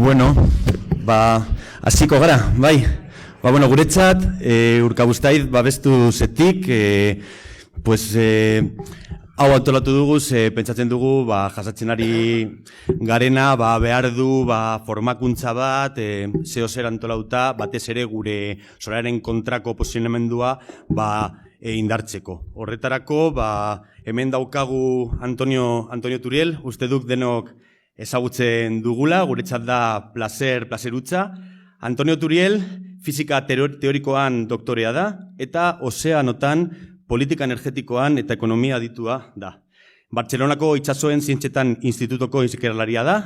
Bueno, hasiko gara, bai. Guretzat, Urkabustaiz babestu zetik, hau antolatu dugu, pentsatzen dugu, jasatzen ari garena, behar du, formakuntza bat, zeo zer antolauta, batez ere gure solaren kontrako posizionamendua, indartzeko. Horretarako, hemen daukagu Antonio Turiel, uste duk denok ezagutzen dugula, guretzat da plazerutza. Antonio Turiel, fisika teorikoan doktorea da, eta ozeanotan politika energetikoan eta ekonomia aditua da. Bartzelonako itsasoen zientzietan institutoko ikerlaria da,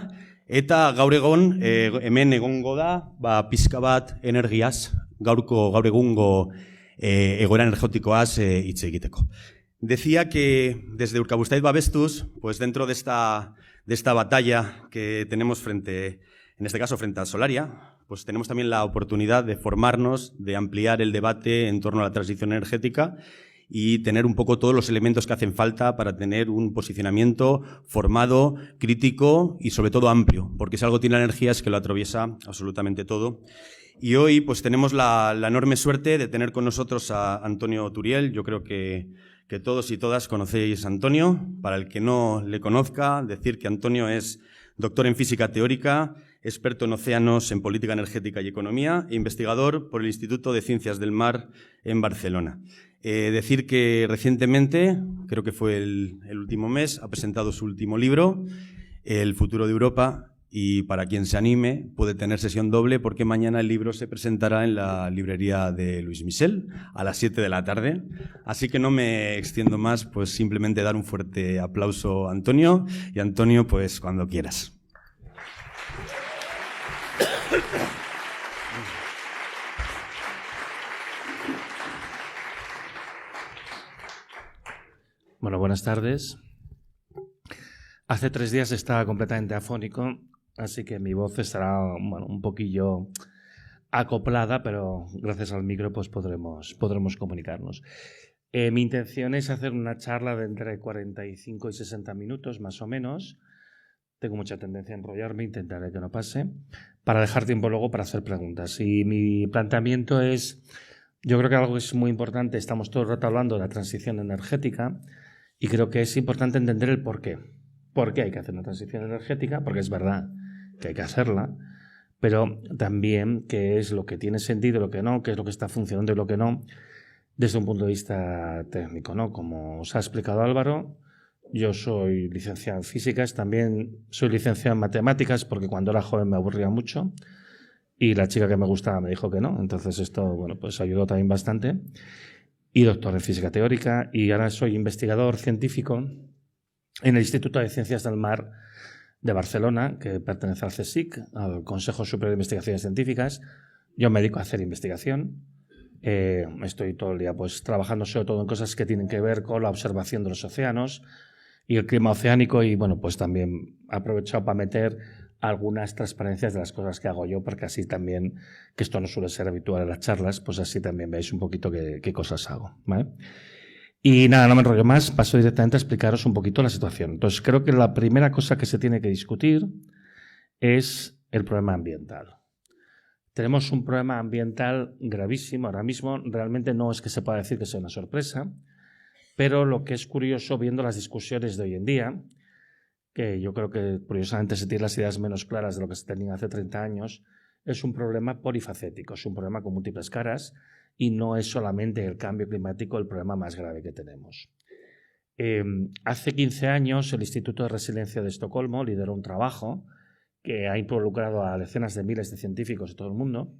eta gaur egon, hemen egongo da, pizka bat energiaz, gaur egungo egoera energetikoaz hitz egiteko. Decía que desde Urkabustaiz Babestuz, pues dentro de esta batalla que tenemos frente a Solaria, pues tenemos también la oportunidad de formarnos, de ampliar el debate en torno a la transición energética y tener un poco todos los elementos que hacen falta para tener un posicionamiento formado, crítico y sobre todo amplio, porque si algo tiene la energía es que lo atraviesa absolutamente todo. Y hoy pues tenemos la enorme suerte de tener con nosotros a Antonio Turiel. Yo creo que todos y todas conocéis a Antonio. Para el que no le conozca, decir que Antonio es doctor en física teórica, experto en océanos, en política energética y economía, e investigador por el Instituto de Ciencias del Mar en Barcelona. Decir que recientemente, creo que fue el último mes, ha presentado su último libro, El futuro de Europa, y para quien se anime puede tener sesión doble porque mañana el libro se presentará en la librería de Luis Michel a las 7 de la tarde. Así que no me extiendo más, pues simplemente dar un fuerte aplauso a Antonio, y Antonio, pues cuando quieras. Bueno, buenas tardes. Hace 3 días estaba completamente afónico, así que mi voz estará un poquillo acoplada, pero gracias al micro pues podremos comunicarnos. Mi intención es hacer una charla de entre 45 y 60 minutos, más o menos. Tengo mucha tendencia a enrollarme, intentaré que no pase, para dejar tiempo luego para hacer preguntas. Y mi planteamiento es, yo creo que algo es muy importante, estamos todo el rato hablando de la transición energética, y creo que es importante entender el por qué. ¿Por qué hay que hacer una transición energética? Porque es verdad que hay que hacerla, pero también qué es lo que tiene sentido y lo que no, qué es lo que está funcionando y lo que no, desde un punto de vista técnico, ¿no? Como os ha explicado Álvaro, yo soy licenciado en físicas, también soy licenciado en matemáticas porque cuando era joven me aburría mucho y la chica que me gustaba me dijo que no, entonces esto pues ayudó también bastante. Y doctor en física teórica, y ahora soy investigador científico en el Instituto de Ciencias del Mar de Barcelona, que pertenece al CSIC, al Consejo Superior de Investigaciones Científicas. Yo me dedico a hacer investigación. Estoy todo el día pues trabajando sobre todo en cosas que tienen que ver con la observación de los océanos y el clima oceánico, y pues también he aprovechado para meter algunas transparencias de las cosas que hago yo, porque así también, que esto no suele ser habitual en las charlas, pues así también veis un poquito qué cosas hago, ¿vale? Y nada, no me enrollo más, paso directamente a explicaros un poquito la situación. Entonces, creo que la primera cosa que se tiene que discutir es el problema ambiental. Tenemos un problema ambiental gravísimo ahora mismo. Realmente no es que se pueda decir que sea una sorpresa, pero lo que es curioso viendo las discusiones de hoy en día, que yo creo que curiosamente se tienen las ideas menos claras de lo que se tenían hace 30 años, es un problema polifacético, es un problema con múltiples caras y no es solamente el cambio climático el problema más grave que tenemos. Hace 15 años el Instituto de Resiliencia de Estocolmo lideró un trabajo que ha involucrado a decenas de miles de científicos de todo el mundo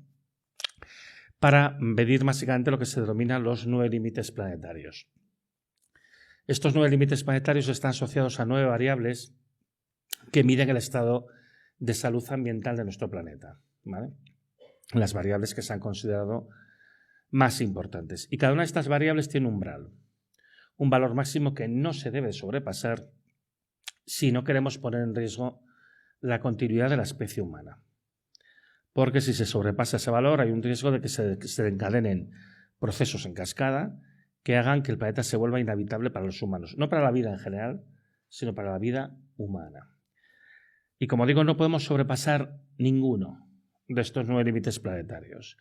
para medir básicamente lo que se denomina los 9 límites planetarios. Estos 9 límites planetarios están asociados a 9 variables que miden el estado de salud ambiental de nuestro planeta, ¿vale? Las variables que se han considerado más importantes. Y cada una de estas variables tiene un umbral, un valor máximo que no se debe sobrepasar si no queremos poner en riesgo la continuidad de la especie humana. Porque si se sobrepasa ese valor hay un riesgo de que se encadenen procesos en cascada que hagan que el planeta se vuelva inhabitable para los humanos. No para la vida en general, sino para la vida humana. Y como digo, no podemos sobrepasar ninguno de estos 9 límites planetarios.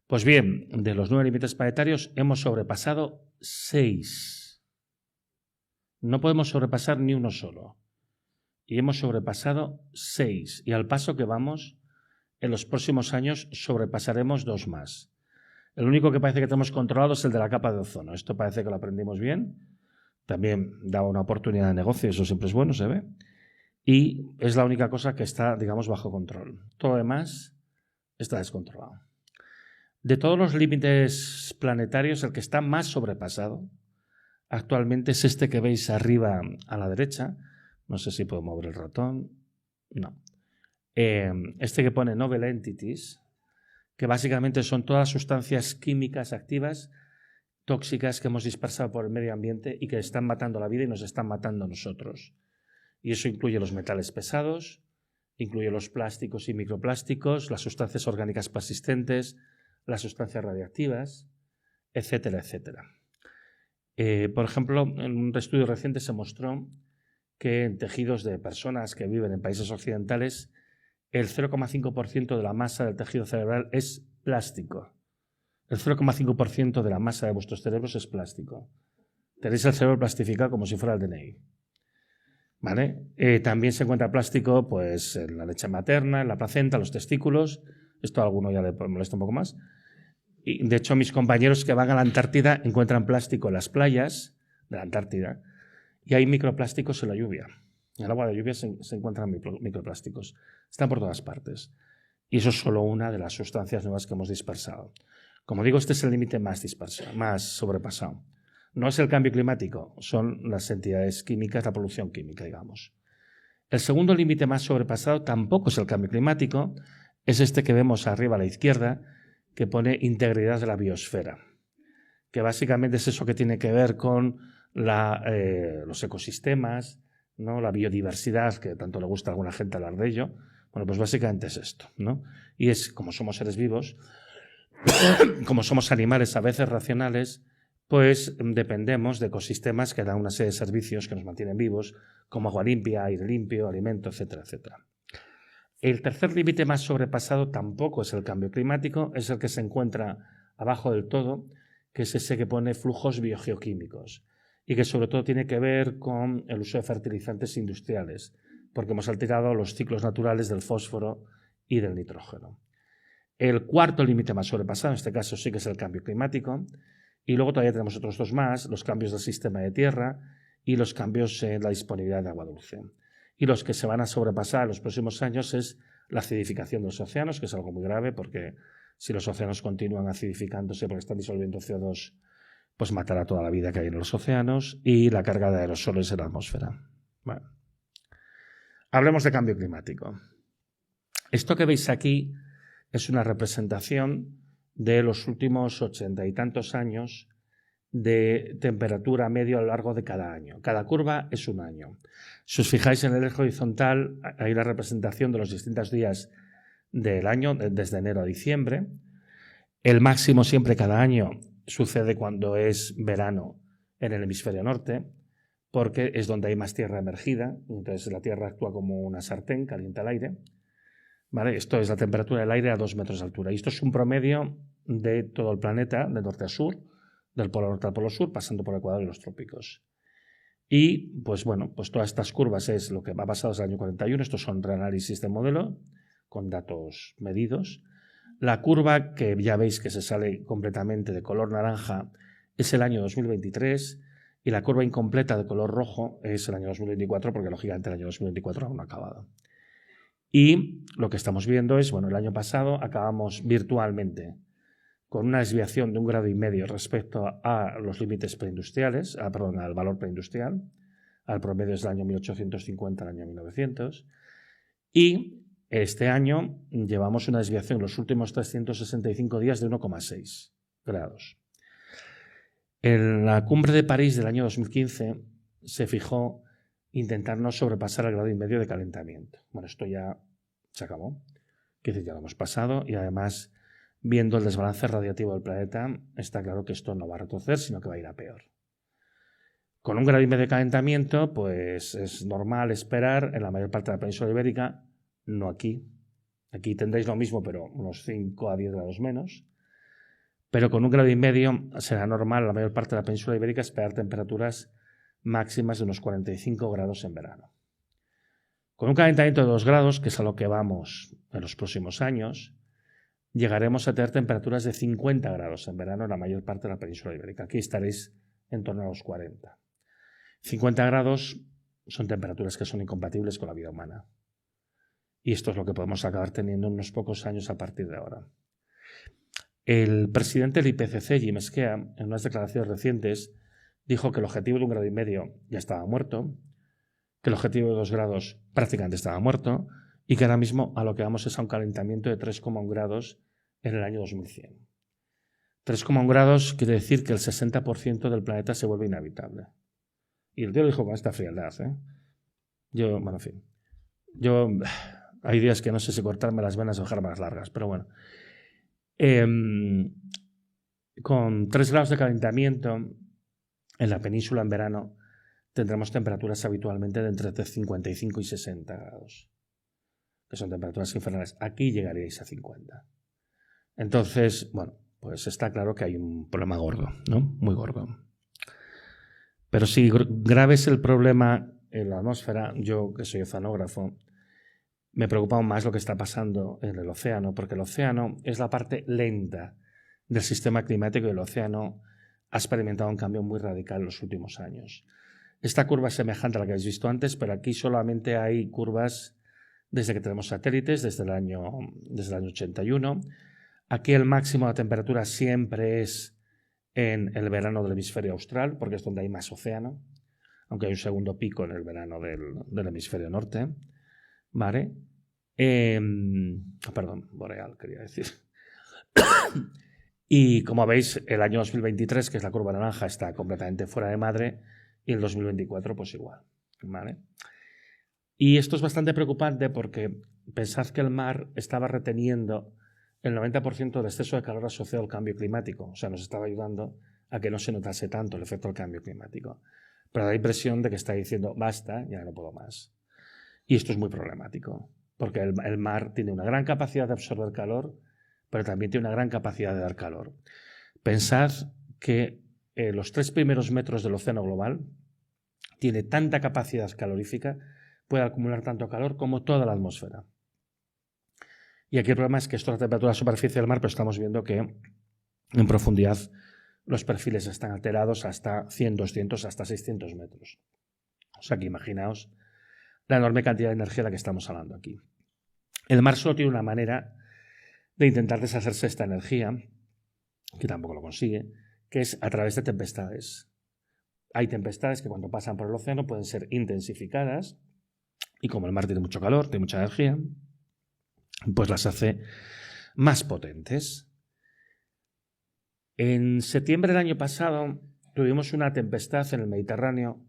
Pues bien, de los 9 límites planetarios hemos sobrepasado 6. No podemos sobrepasar ni uno solo. Y hemos sobrepasado 6. Y al paso que vamos, en los próximos años sobrepasaremos 2 más. El único que parece que tenemos controlado es el de la capa de ozono. Esto parece que lo aprendimos bien. También da una oportunidad de negocio, eso siempre es bueno, se ve. Y es la única cosa que está, digamos, bajo control. Todo lo demás está descontrolado. De todos los límites planetarios, el que está más sobrepasado actualmente es este que veis arriba a la derecha. No sé si puedo mover el ratón. No. Este que pone Novel Entities, que básicamente son todas las sustancias químicas activas, tóxicas que hemos dispersado por el medio ambiente y que están matando la vida y nos están matando a nosotros. Y eso incluye los metales pesados, incluye los plásticos y microplásticos, las sustancias orgánicas persistentes, las sustancias radiactivas, etcétera, etcétera. Por ejemplo, en un estudio reciente se mostró que en tejidos de personas que viven en países occidentales, el 0,5% de la masa del tejido cerebral es plástico. El 0,5% de la masa de vuestros cerebros es plástico. Tenéis el cerebro plastificado como si fuera el DNI. ¿Vale? También se encuentra plástico pues, en la leche materna, en la placenta, los testículos. Esto a alguno ya le molesta un poco más. Y, de hecho, mis compañeros que van a la Antártida encuentran plástico en las playas de la Antártida y hay microplásticos en la lluvia. En el agua de lluvia se encuentran microplásticos. Están por todas partes. Y eso es solo una de las sustancias nuevas que hemos dispersado. Como digo, este es el límite más sobrepasado. No es el cambio climático, son las entidades químicas, la polución química, digamos. El segundo límite más sobrepasado tampoco es el cambio climático, es este que vemos arriba a la izquierda, que pone integridad de la biosfera, que básicamente es eso que tiene que ver con los ecosistemas, ¿no? La biodiversidad, que tanto le gusta a alguna gente hablar de ello. Bueno, pues básicamente es esto, ¿no? Y es, como somos seres vivos, como somos animales a veces racionales, pues dependemos de ecosistemas que dan una serie de servicios que nos mantienen vivos, como agua limpia, aire limpio, alimento, etcétera, etcétera. El tercer límite más sobrepasado tampoco es el cambio climático, es el que se encuentra abajo del todo, que es ese que pone flujos biogeoquímicos y que sobre todo tiene que ver con el uso de fertilizantes industriales, porque hemos alterado los ciclos naturales del fósforo y del nitrógeno. El cuarto límite más sobrepasado, en este caso sí que es el cambio climático, y luego todavía tenemos otros 2 más, los cambios del sistema de tierra y los cambios en la disponibilidad de agua dulce. Y los que se van a sobrepasar en los próximos años es la acidificación de los océanos, que es algo muy grave porque si los océanos continúan acidificándose porque están disolviendo CO2, pues matará toda la vida que hay en los océanos, y la carga de aerosoles en la atmósfera. Bueno, hablemos de cambio climático. Esto que veis aquí es una representación de los últimos 80 y tantos años de temperatura medio a lo largo de cada año. Cada curva es un año. Si os fijáis en el eje horizontal, hay la representación de los distintos días del año, desde enero a diciembre. El máximo siempre cada año sucede cuando es verano en el hemisferio norte, porque es donde hay más tierra emergida, entonces la tierra actúa como una sartén, calienta el aire. ¿Vale? Esto es la temperatura del aire a 2 metros de altura. Y esto es un promedio de todo el planeta, de norte a sur, del polo norte al polo sur, pasando por el Ecuador y los trópicos. Y, pues bueno, pues todas estas curvas es lo que va pasado desde el año 41. Estos son reanálisis de modelo, con datos medidos. La curva, que ya veis que se sale completamente de color naranja, es el año 2023, y la curva incompleta de color rojo es el año 2024, porque lógicamente el año 2024 aún no ha acabado. Y lo que estamos viendo es, bueno, el año pasado acabamos virtualmente con una desviación de 1,5 grados respecto a los límites preindustriales, al valor preindustrial, al promedio desde el año 1850 al año 1900, y este año llevamos una desviación en los últimos 365 días de 1,6 grados. En la cumbre de París del año 2015 se fijó intentar no sobrepasar el 1,5 grados de calentamiento. Bueno, esto ya se acabó, que ya lo hemos pasado, y además, viendo el desbalance radiativo del planeta, está claro que esto no va a retroceder, sino que va a ir a peor. Con 1,5 grados de calentamiento, pues es normal esperar en la mayor parte de la península ibérica, no aquí. Aquí tendréis lo mismo, pero unos 5 a 10 grados menos. Pero con 1,5 grados será normal en la mayor parte de la península ibérica esperar temperaturas máximas de unos 45 grados en verano. Con un calentamiento de 2 grados, que es a lo que vamos en los próximos años, llegaremos a tener temperaturas de 50 grados en verano en la mayor parte de la península ibérica. Aquí estaréis en torno a los 40. 50 grados son temperaturas que son incompatibles con la vida humana. Y esto es lo que podemos acabar teniendo en unos pocos años a partir de ahora. El presidente del IPCC, Jim Skea, en unas declaraciones recientes, dijo que el objetivo de 1,5 grados ya estaba muerto, que el objetivo de 2 grados prácticamente estaba muerto y que ahora mismo a lo que vamos es a un calentamiento de 3,1 grados en el año 2100. 3,1 grados quiere decir que el 60% del planeta se vuelve inhabitable. Y el tío lo dijo con esta frialdad, en fin. Hay días que no sé si cortarme las venas o dejarme más largas, pero bueno. Con 3 grados de calentamiento en la península en verano tendremos temperaturas habitualmente de entre 55 y 60 grados, que son temperaturas infernales. Aquí llegaríais a 50. Entonces, pues está claro que hay un problema gordo, ¿no? Muy gordo. Pero si grave es el problema en la atmósfera, yo que soy oceanógrafo, me preocupa aún más lo que está pasando en el océano, porque el océano es la parte lenta del sistema climático y el océano ha experimentado un cambio muy radical en los últimos años. Esta curva es semejante a la que habéis visto antes, pero aquí solamente hay curvas desde que tenemos satélites, desde el año 81. Aquí el máximo de temperatura siempre es en el verano del hemisferio austral, porque es donde hay más océano, aunque hay un segundo pico en el verano del hemisferio norte. ¿Vale? Perdón, boreal quería decir. Y como veis, el año 2023, que es la curva naranja, está completamente fuera de madre, y el 2024 pues igual, ¿vale? Y esto es bastante preocupante porque pensad que el mar estaba reteniendo el 90% del exceso de calor asociado al cambio climático, o sea, nos estaba ayudando a que no se notase tanto el efecto del cambio climático. Pero da la impresión de que está diciendo, basta, ya no puedo más. Y esto es muy problemático, porque el mar tiene una gran capacidad de absorber calor, pero también tiene una gran capacidad de dar calor. Pensad que los 3 primeros metros del océano global tiene tanta capacidad calorífica, puede acumular tanto calor como toda la atmósfera. Y aquí el problema es que esto es la temperatura de la superficie del mar, pero estamos viendo que en profundidad los perfiles están alterados hasta 100, 200, hasta 600 metros. O sea que imaginaos la enorme cantidad de energía de la que estamos hablando aquí. El mar solo tiene una manera de intentar deshacerse de esta energía, que tampoco lo consigue, que es a través de tempestades. Hay tempestades que cuando pasan por el océano pueden ser intensificadas y como el mar tiene mucho calor, tiene mucha energía, pues las hace más potentes. En septiembre del año pasado tuvimos una tempestad en el Mediterráneo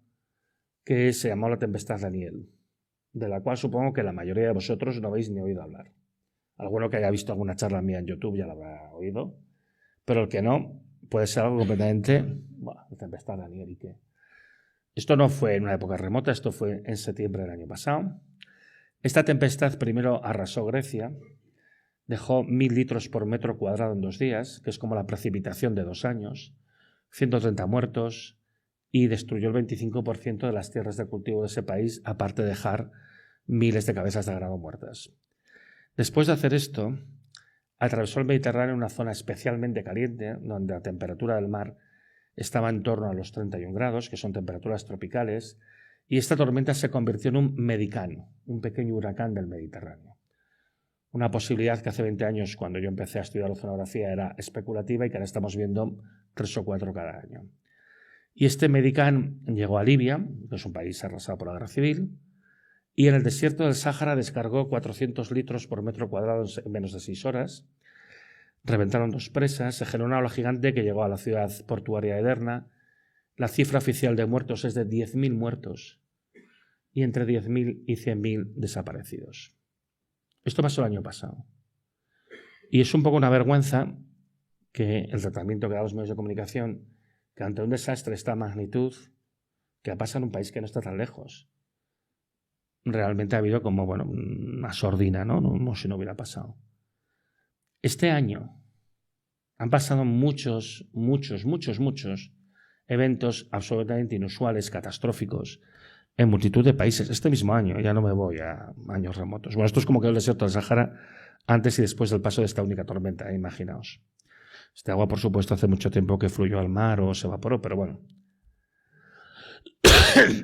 que se llamó la tempestad Daniel, de la cual supongo que la mayoría de vosotros no habéis ni oído hablar. Alguno que haya visto alguna charla mía en YouTube ya la habrá oído, pero el que no puede ser algo completamente... la tempestad Daniel, ¿y qué? Esto no fue en una época remota, esto fue en septiembre del año pasado. Esta tempestad primero arrasó Grecia, dejó 1000 litros por metro cuadrado en 2 días, que es como la precipitación de 2 años, 130 muertos y destruyó el 25% de las tierras de cultivo de ese país, aparte de dejar miles de cabezas de ganado muertas. Después de hacer esto, atravesó el Mediterráneo en una zona especialmente caliente, donde la temperatura del mar estaba en torno a los 31 grados, que son temperaturas tropicales, y esta tormenta se convirtió en un medicán, un pequeño huracán del Mediterráneo. Una posibilidad que hace 20 años, cuando yo empecé a estudiar oceanografía, era especulativa y que ahora estamos viendo 3 o 4 cada año. Y este medicán llegó a Libia, que es un país arrasado por la guerra civil, y en el desierto del Sáhara descargó 400 litros por metro cuadrado en menos de 6 horas. Reventaron 2 presas, se generó una ola gigante que llegó a la ciudad portuaria de Derna. La cifra oficial de muertos es de 10.000 muertos y entre 10.000 y 100.000 desaparecidos. Esto pasó el año pasado. Y es un poco una vergüenza que el tratamiento que dan los medios de comunicación, que ante un desastre de esta magnitud que pasa en un país que no está tan lejos. Realmente ha habido como, bueno, una sordina, ¿no? Como si no hubiera pasado. Este año han pasado muchos eventos absolutamente inusuales, catastróficos, en multitud de países. Este mismo año, ya no me voy a años remotos. Bueno, esto es como que el desierto del Sahara antes y después del paso de esta única tormenta, imaginaos. Este agua, por supuesto, hace mucho tiempo que fluyó al mar o se evaporó, pero bueno.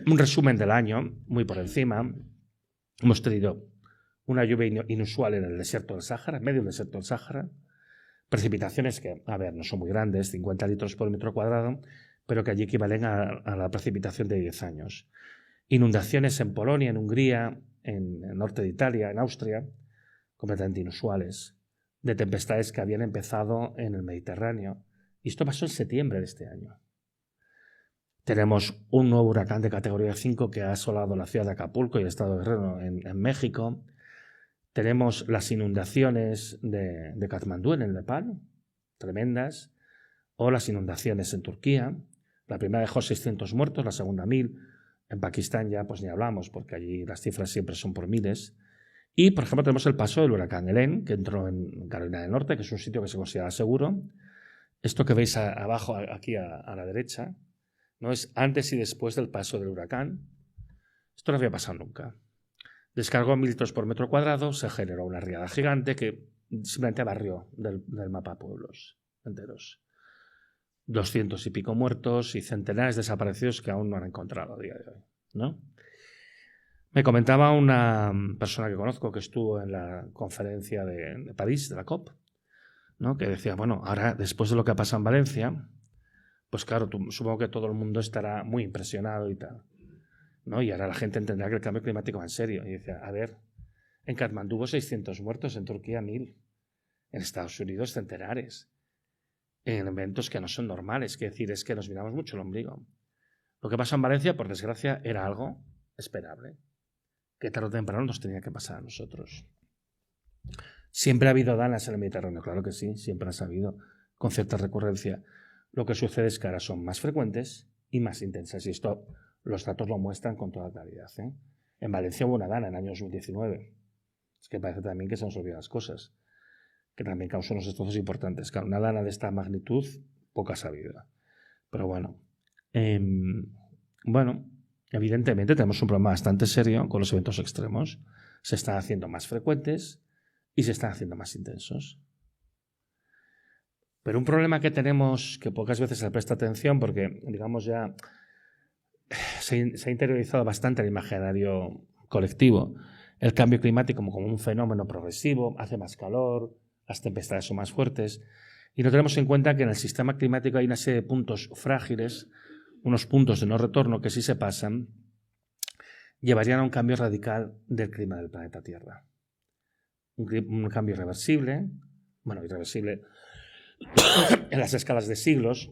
Un resumen del año, muy por encima. Hemos tenido una lluvia inusual en el desierto del Sahara, en medio del desierto del Sahara. Precipitaciones que, a ver, no son muy grandes, 50 litros por metro cuadrado, pero que allí equivalen a la precipitación de 10 años. Inundaciones en Polonia, en Hungría, en el norte de Italia, en Austria, completamente inusuales, de tempestades que habían empezado en el Mediterráneo. Y esto pasó en septiembre de este año. Tenemos un nuevo huracán de categoría 5 que ha asolado la ciudad de Acapulco y el estado de Guerrero en México. Tenemos las inundaciones de Katmandú en el Nepal, tremendas, o las inundaciones en Turquía. La primera dejó 600 muertos, la segunda 1000. En Pakistán ya pues ni hablamos, porque allí las cifras siempre son por miles. Y, por ejemplo, tenemos el paso del huracán Helene, que entró en Carolina del Norte, que es un sitio que se considera seguro. Esto que veis abajo, aquí a la derecha, no es antes y después del paso del huracán. Esto no había pasado nunca. Descargó 1000 litros por metro cuadrado, se generó una riada gigante que simplemente barrió del mapa pueblos enteros. 200 y pico muertos y centenares desaparecidos que aún no han encontrado a día de hoy, ¿no? Me comentaba una persona que conozco que estuvo en la conferencia de París, de la COP, ¿no? Que decía, bueno, ahora después de lo que ha pasado en Valencia, pues claro, supongo que todo el mundo estará muy impresionado y tal, ¿no? Y ahora la gente entenderá que el cambio climático va en serio. Y decía, a ver, en Katmandú hubo 600 muertos, en Turquía 1000, en Estados Unidos centenares, en eventos que no son normales. Quiere decir, es que nos miramos mucho el ombligo. Lo que pasó en Valencia, por desgracia, era algo esperable, que tarde o temprano nos tenía que pasar a nosotros. Siempre ha habido danas en el Mediterráneo, claro que sí, siempre ha habido, con cierta recurrencia. Lo que sucede es que ahora son más frecuentes y más intensas, y esto los datos lo muestran con toda claridad, ¿eh? En Valencia hubo una dana en el año 2019. Es que parece también que se nos olvidan las cosas, que también causó unos destrozos importantes. Claro, una dana de esta magnitud, poca sabida. Pero bueno, evidentemente tenemos un problema bastante serio con los eventos extremos. Se están haciendo más frecuentes y se están haciendo más intensos. Pero un problema que tenemos, que pocas veces se le presta atención, porque, digamos, ya se ha interiorizado bastante el imaginario colectivo, el cambio climático como un fenómeno progresivo, hace más calor, las tempestades son más fuertes, y no tenemos en cuenta que en el sistema climático hay una serie de puntos frágiles, unos puntos de no retorno que si se pasan, llevarían a un cambio radical del clima del planeta Tierra. Un cambio irreversible en las escalas de siglos,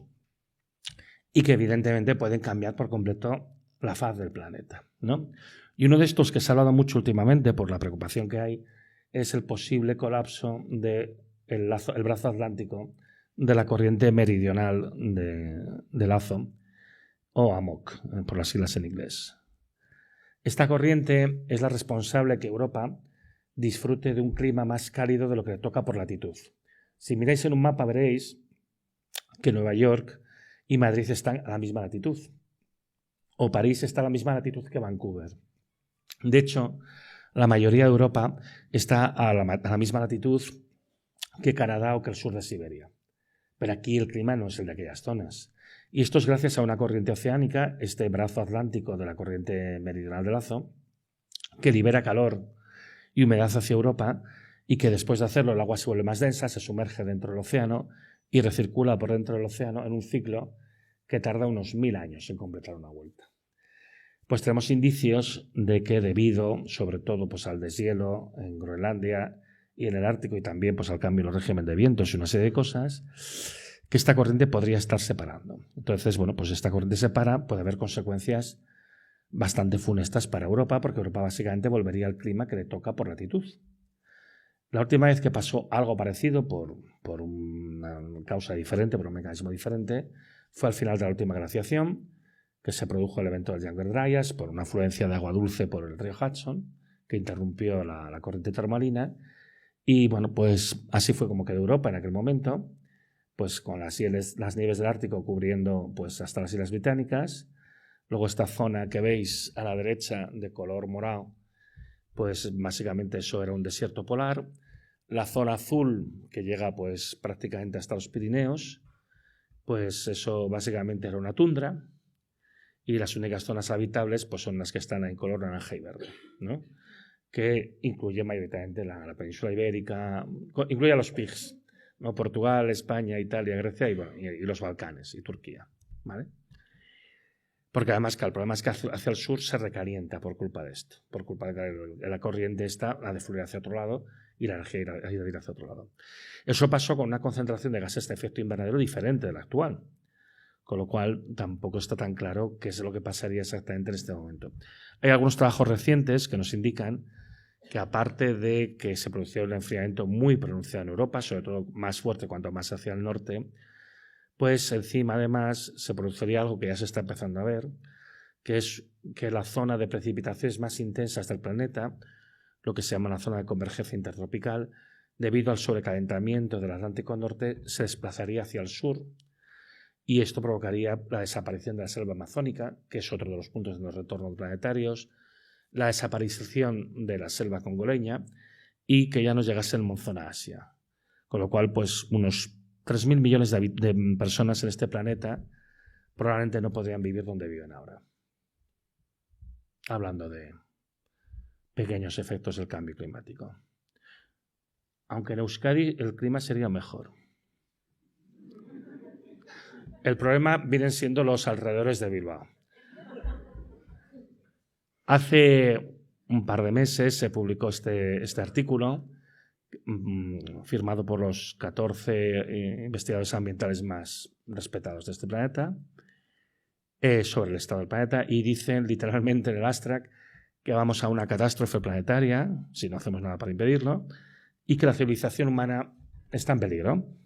y que evidentemente pueden cambiar por completo la faz del planeta, ¿no? Y uno de estos que se ha hablado mucho últimamente por la preocupación que hay es el posible colapso del brazo atlántico de la corriente meridional del Lazo, o AMOC, por las siglas en inglés. Esta corriente es la responsable de que Europa disfrute de un clima más cálido de lo que le toca por latitud. Si miráis en un mapa veréis que Nueva York y Madrid están a la misma latitud, o París está a la misma latitud que Vancouver. De hecho, la mayoría de Europa está a la misma latitud que Canadá o que el sur de Siberia. Pero aquí el clima no es el de aquellas zonas. Y esto es gracias a una corriente oceánica, este brazo atlántico de la corriente meridional del Lazo, que libera calor y humedad hacia Europa, y que después de hacerlo el agua se vuelve más densa, se sumerge dentro del océano y recircula por dentro del océano en un ciclo que tarda unos 1000 años en completar una vuelta. Pues tenemos indicios de que debido, sobre todo, pues al deshielo en Groenlandia y en el Ártico, y también pues al cambio en el régimen de vientos y una serie de cosas, que esta corriente podría estar separando. Entonces, bueno, pues esta corriente separa, puede haber consecuencias bastante funestas para Europa, porque Europa básicamente volvería al clima que le toca por latitud. La última vez que pasó algo parecido por una causa diferente, por un mecanismo diferente, fue al final de la última glaciación, que se produjo el evento del Younger Dryas por una afluencia de agua dulce por el río Hudson, que interrumpió la corriente termalina. Y bueno, pues así fue como quedó Europa en aquel momento, pues con las nieves del Ártico cubriendo pues hasta las Islas Británicas. Luego esta zona que veis a la derecha de color morado, pues básicamente eso era un desierto polar. La zona azul que llega pues prácticamente hasta los Pirineos, pues eso básicamente era una tundra. Y las únicas zonas habitables pues son las que están en color naranja y verde, ¿no? Que incluye mayoritariamente la península ibérica, incluye a los PIGs, ¿no? Portugal, España, Italia, Grecia y los Balcanes y Turquía, ¿vale? Porque además que el problema es que hacia el sur se recalienta por culpa de esto, por culpa de que la corriente está, la de fluir hacia otro lado y la energía ha ido hacia otro lado. Eso pasó con una concentración de gases de efecto invernadero diferente de la actual, con lo cual tampoco está tan claro qué es lo que pasaría exactamente en este momento. Hay algunos trabajos recientes que nos indican que aparte de que se produció un enfriamiento muy pronunciado en Europa, sobre todo más fuerte cuanto más hacia el norte, pues encima además se produciría algo que ya se está empezando a ver, que es que la zona de precipitaciones más intensas del planeta, lo que se llama la zona de convergencia intertropical, debido al sobrecalentamiento del Atlántico Norte, se desplazaría hacia el sur y esto provocaría la desaparición de la selva amazónica, que es otro de los puntos de los retornos planetarios, la desaparición de la selva congoleña y que ya nos llegase el monzón a Asia. Con lo cual, pues unos 3.000 millones de personas en este planeta probablemente no podrían vivir donde viven ahora. Hablando de pequeños efectos del cambio climático. Aunque en Euskadi el clima sería mejor. El problema vienen siendo los alrededores de Bilbao. Hace un par de meses se publicó este artículo firmado por los 14 investigadores ambientales más respetados de este planeta sobre el estado del planeta y dicen literalmente en el abstract que vamos a una catástrofe planetaria si no hacemos nada para impedirlo y que la civilización humana está en peligro.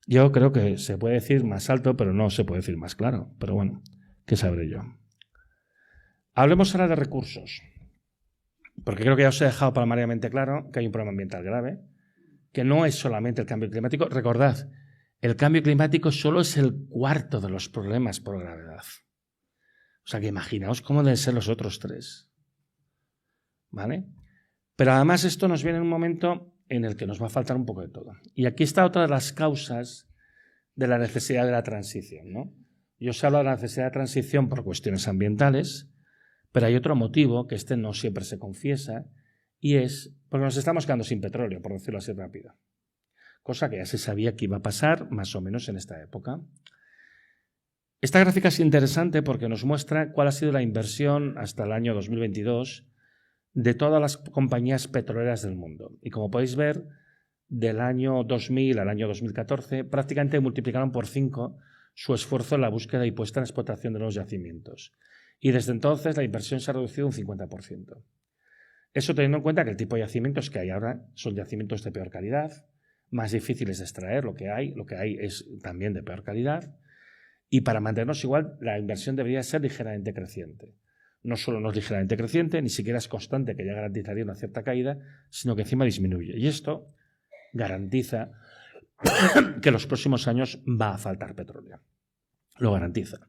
Yo creo que se puede decir más alto, pero no se puede decir más claro. Pero bueno, ¿qué sabré yo? Hablemos ahora de recursos, porque creo que ya os he dejado palmariamente claro que hay un problema ambiental grave, que no es solamente el cambio climático. Recordad, el cambio climático solo es el cuarto de los problemas por gravedad. O sea que imaginaos cómo deben ser los otros tres. ¿Vale? Pero además esto nos viene en un momento en el que nos va a faltar un poco de todo. Y aquí está otra de las causas de la necesidad de la transición, ¿no? Yo os hablo de la necesidad de transición por cuestiones ambientales, pero hay otro motivo que no siempre se confiesa y es porque nos estamos quedando sin petróleo, por decirlo así rápido. Cosa que ya se sabía que iba a pasar más o menos en esta época. Esta gráfica es interesante porque nos muestra cuál ha sido la inversión hasta el año 2022 de todas las compañías petroleras del mundo. Y como podéis ver, del año 2000 al año 2014 prácticamente multiplicaron por 5 su esfuerzo en la búsqueda y puesta en explotación de los yacimientos. Y desde entonces la inversión se ha reducido un 50%. Eso teniendo en cuenta que el tipo de yacimientos que hay ahora son yacimientos de peor calidad, más difíciles de extraer, lo que hay es también de peor calidad. Y para mantenernos igual, la inversión debería ser ligeramente creciente. No solo no es ligeramente creciente, ni siquiera es constante, que ya garantizaría una cierta caída, sino que encima disminuye. Y esto garantiza que en los próximos años va a faltar petróleo. Lo garantiza.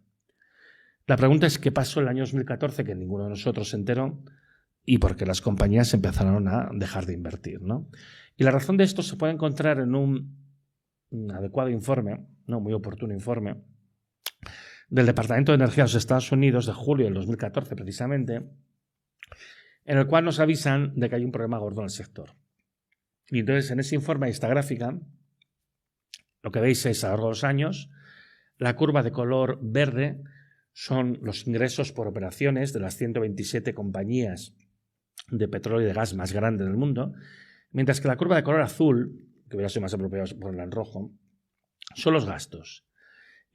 La pregunta es qué pasó en el año 2014, que ninguno de nosotros se enteró, y por qué las compañías empezaron a dejar de invertir, ¿no? Y la razón de esto se puede encontrar en un adecuado informe, no muy oportuno informe, del Departamento de Energía de los Estados Unidos de julio del 2014 precisamente, en el cual nos avisan de que hay un problema gordo en el sector. Y entonces en ese informe, esta gráfica, lo que veis es a lo largo de los años, la curva de color verde son los ingresos por operaciones de las 127 compañías de petróleo y de gas más grandes del mundo, mientras que la curva de color azul, que hubiera sido más apropiado ponerla en rojo, son los gastos.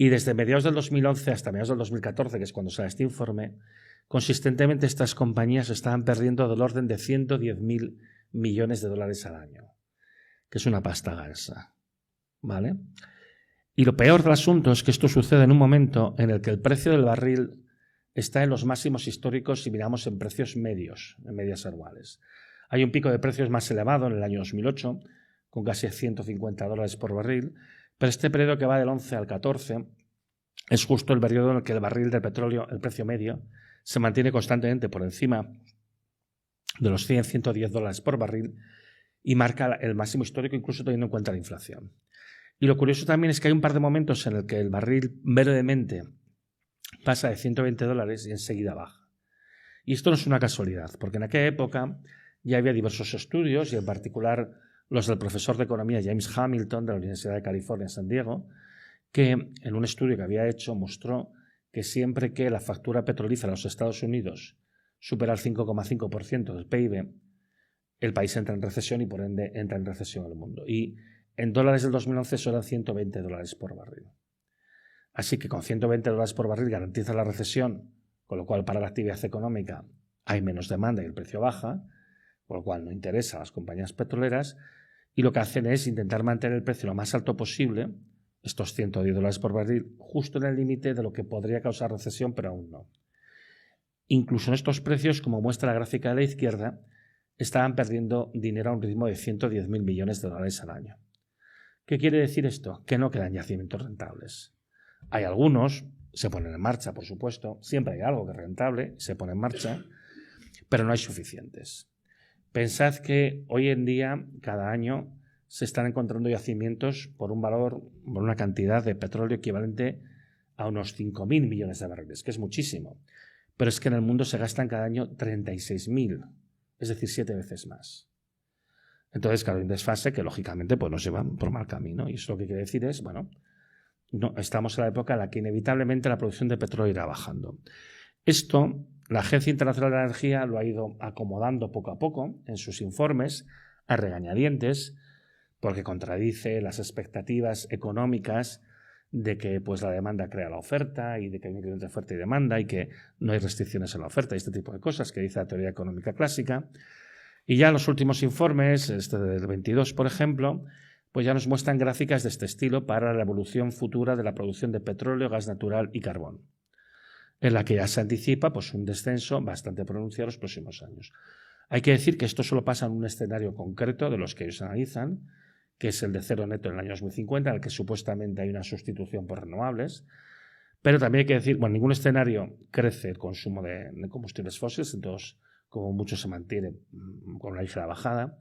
Y desde mediados del 2011 hasta mediados del 2014, que es cuando sale este informe, consistentemente estas compañías estaban perdiendo del orden de 110.000 millones de dólares al año, que es una pasta gansa, ¿vale? Y lo peor del asunto es que esto sucede en un momento en el que el precio del barril está en los máximos históricos si miramos en precios medios, en medias anuales. Hay un pico de precios más elevado en el año 2008, con casi $150 por barril, pero este periodo que va del 11 al 14 es justo el periodo en el que el barril de petróleo, el precio medio, se mantiene constantemente por encima de los $100-110 por barril y marca el máximo histórico incluso teniendo en cuenta la inflación. Y lo curioso también es que hay un par de momentos en el que el barril brevemente pasa de $120 y enseguida baja. Y esto no es una casualidad, porque en aquella época ya había diversos estudios, y en particular los del profesor de economía James Hamilton de la Universidad de California en San Diego, que en un estudio que había hecho mostró que siempre que la factura petrolífera de los Estados Unidos supera el 5,5% del PIB, el país entra en recesión y por ende entra en recesión el mundo. Y en dólares del 2011 eso eran $120 por barril. Así que con $120 por barril garantiza la recesión, con lo cual para la actividad económica hay menos demanda y el precio baja, por lo cual no interesa a las compañías petroleras, y lo que hacen es intentar mantener el precio lo más alto posible, estos $110 por barril, justo en el límite de lo que podría causar recesión, pero aún no. Incluso en estos precios, como muestra la gráfica de la izquierda, estaban perdiendo dinero a un ritmo de $110.000 millones al año. ¿Qué quiere decir esto? Que no quedan yacimientos rentables. Hay algunos, se ponen en marcha, por supuesto, siempre hay algo que es rentable, se pone en marcha, pero no hay suficientes. Pensad que hoy en día, cada año, se están encontrando yacimientos por un valor, por una cantidad de petróleo equivalente a unos 5.000 millones de barriles, que es muchísimo. Pero es que en el mundo se gastan cada año 36.000, es decir, 7 veces más. Entonces, claro, hay un desfase que lógicamente pues, nos lleva por mal camino. Y eso lo que quiere decir es, bueno, no, estamos en la época en la que inevitablemente la producción de petróleo irá bajando. Esto, la Agencia Internacional de la Energía lo ha ido acomodando poco a poco en sus informes a regañadientes, porque contradice las expectativas económicas de que pues, la demanda crea la oferta y de que hay un equilibrio entre oferta y demanda y que no hay restricciones en la oferta y este tipo de cosas que dice la teoría económica clásica. Y ya los últimos informes, este del 22, por ejemplo, pues ya nos muestran gráficas de este estilo para la evolución futura de la producción de petróleo, gas natural y carbón, en la que ya se anticipa pues, un descenso bastante pronunciado en los próximos años. Hay que decir que esto solo pasa en un escenario concreto de los que ellos analizan, que es el de cero neto en el año 2050, en el que supuestamente hay una sustitución por renovables. Pero también hay que decir, bueno, en ningún escenario crece el consumo de combustibles fósiles, entonces como mucho se mantiene con una ligera bajada,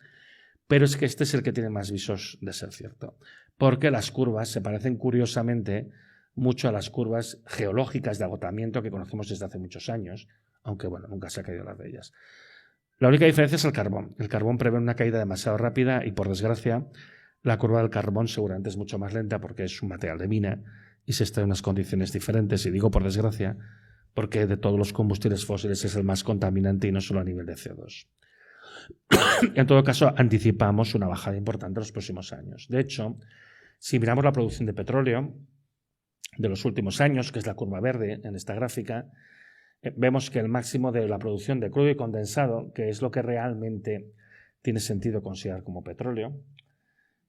pero es que este es el que tiene más visos de ser cierto, porque las curvas se parecen curiosamente mucho a las curvas geológicas de agotamiento que conocemos desde hace muchos años, aunque bueno, nunca se ha caído las de ellas. La única diferencia es el carbón. El carbón prevé una caída demasiado rápida y, por desgracia, la curva del carbón seguramente es mucho más lenta porque es un material de mina y se está en unas condiciones diferentes. Y digo por desgracia porque de todos los combustibles fósiles es el más contaminante y no solo a nivel de CO2. En todo caso, anticipamos una bajada importante en los próximos años. De hecho, si miramos la producción de petróleo de los últimos años, que es la curva verde en esta gráfica, vemos que el máximo de la producción de crudo y condensado, que es lo que realmente tiene sentido considerar como petróleo,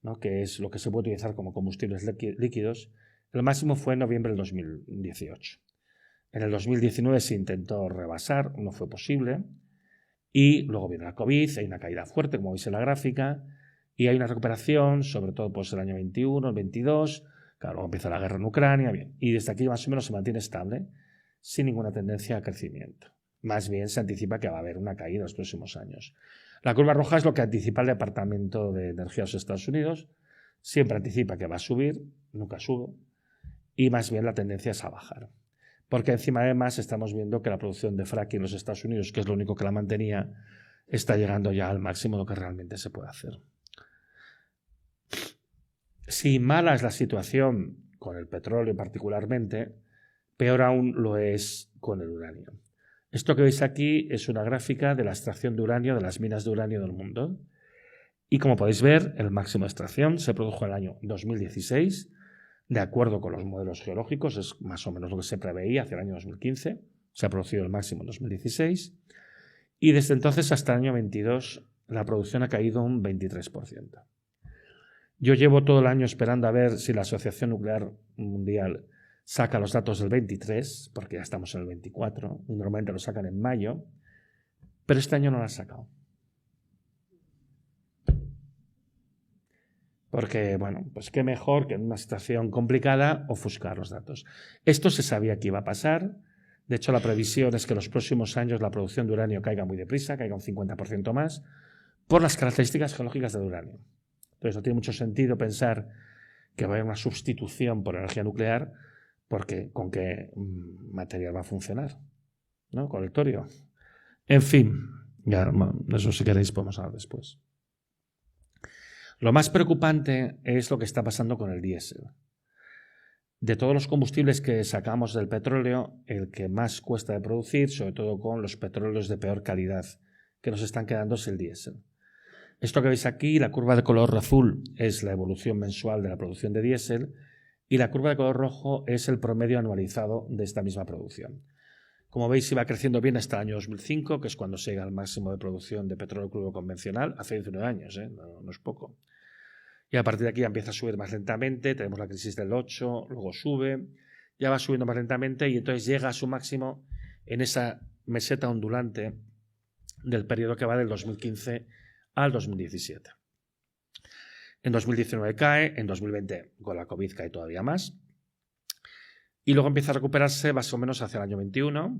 ¿no? Que es lo que se puede utilizar como combustibles líquidos, el máximo fue en noviembre del 2018. En el 2019 se intentó rebasar, no fue posible, y luego viene la COVID, hay una caída fuerte, como veis en la gráfica, y hay una recuperación, sobre todo pues, el año 21, el 22, claro, luego empieza la guerra en Ucrania, bien, y desde aquí más o menos se mantiene estable, sin ninguna tendencia a crecimiento. Más bien se anticipa que va a haber una caída en los próximos años. La curva roja es lo que anticipa el Departamento de Energía de los Estados Unidos. Siempre anticipa que va a subir, nunca sube, y más bien la tendencia es a bajar. Porque encima además estamos viendo que la producción de fracking en los Estados Unidos, que es lo único que la mantenía, está llegando ya al máximo de lo que realmente se puede hacer. Si mala es la situación con el petróleo particularmente, peor aún lo es con el uranio. Esto que veis aquí es una gráfica de la extracción de uranio de las minas de uranio del mundo. Y como podéis ver, el máximo de extracción se produjo en el año 2016, de acuerdo con los modelos geológicos, es más o menos lo que se preveía hacia el año 2015, se ha producido el máximo en 2016, y desde entonces hasta el año 22 la producción ha caído un 23%. Yo llevo todo el año esperando a ver si la Asociación Nuclear Mundial saca los datos del 23, porque ya estamos en el 24, y normalmente lo sacan en mayo, pero este año no lo han sacado. Porque, bueno, pues qué mejor que en una situación complicada ofuscar los datos. Esto se sabía que iba a pasar. De hecho, la previsión es que en los próximos años la producción de uranio caiga muy deprisa, caiga un 50% más, por las características geológicas del uranio. Entonces, no tiene mucho sentido pensar que va a haber una sustitución por energía nuclear, porque ¿con qué material va a funcionar? ¿No? Con el torio. En fin, ya, bueno, eso si queréis podemos hablar después. Lo más preocupante es lo que está pasando con el diésel. De todos los combustibles que sacamos del petróleo, el que más cuesta de producir, sobre todo con los petróleos de peor calidad que nos están quedando, es el diésel. Esto que veis aquí, la curva de color azul es la evolución mensual de la producción de diésel y la curva de color rojo es el promedio anualizado de esta misma producción. Como veis, iba creciendo bien hasta el año 2005, que es cuando se llega al máximo de producción de petróleo crudo convencional, hace 19 años, no es poco. Y a partir de aquí ya empieza a subir más lentamente, tenemos la crisis del 8, luego sube, ya va subiendo más lentamente y entonces llega a su máximo en esa meseta ondulante del periodo que va del 2015 al 2017. En 2019 cae, en 2020 con la COVID cae todavía más y luego empieza a recuperarse más o menos hacia el año 21,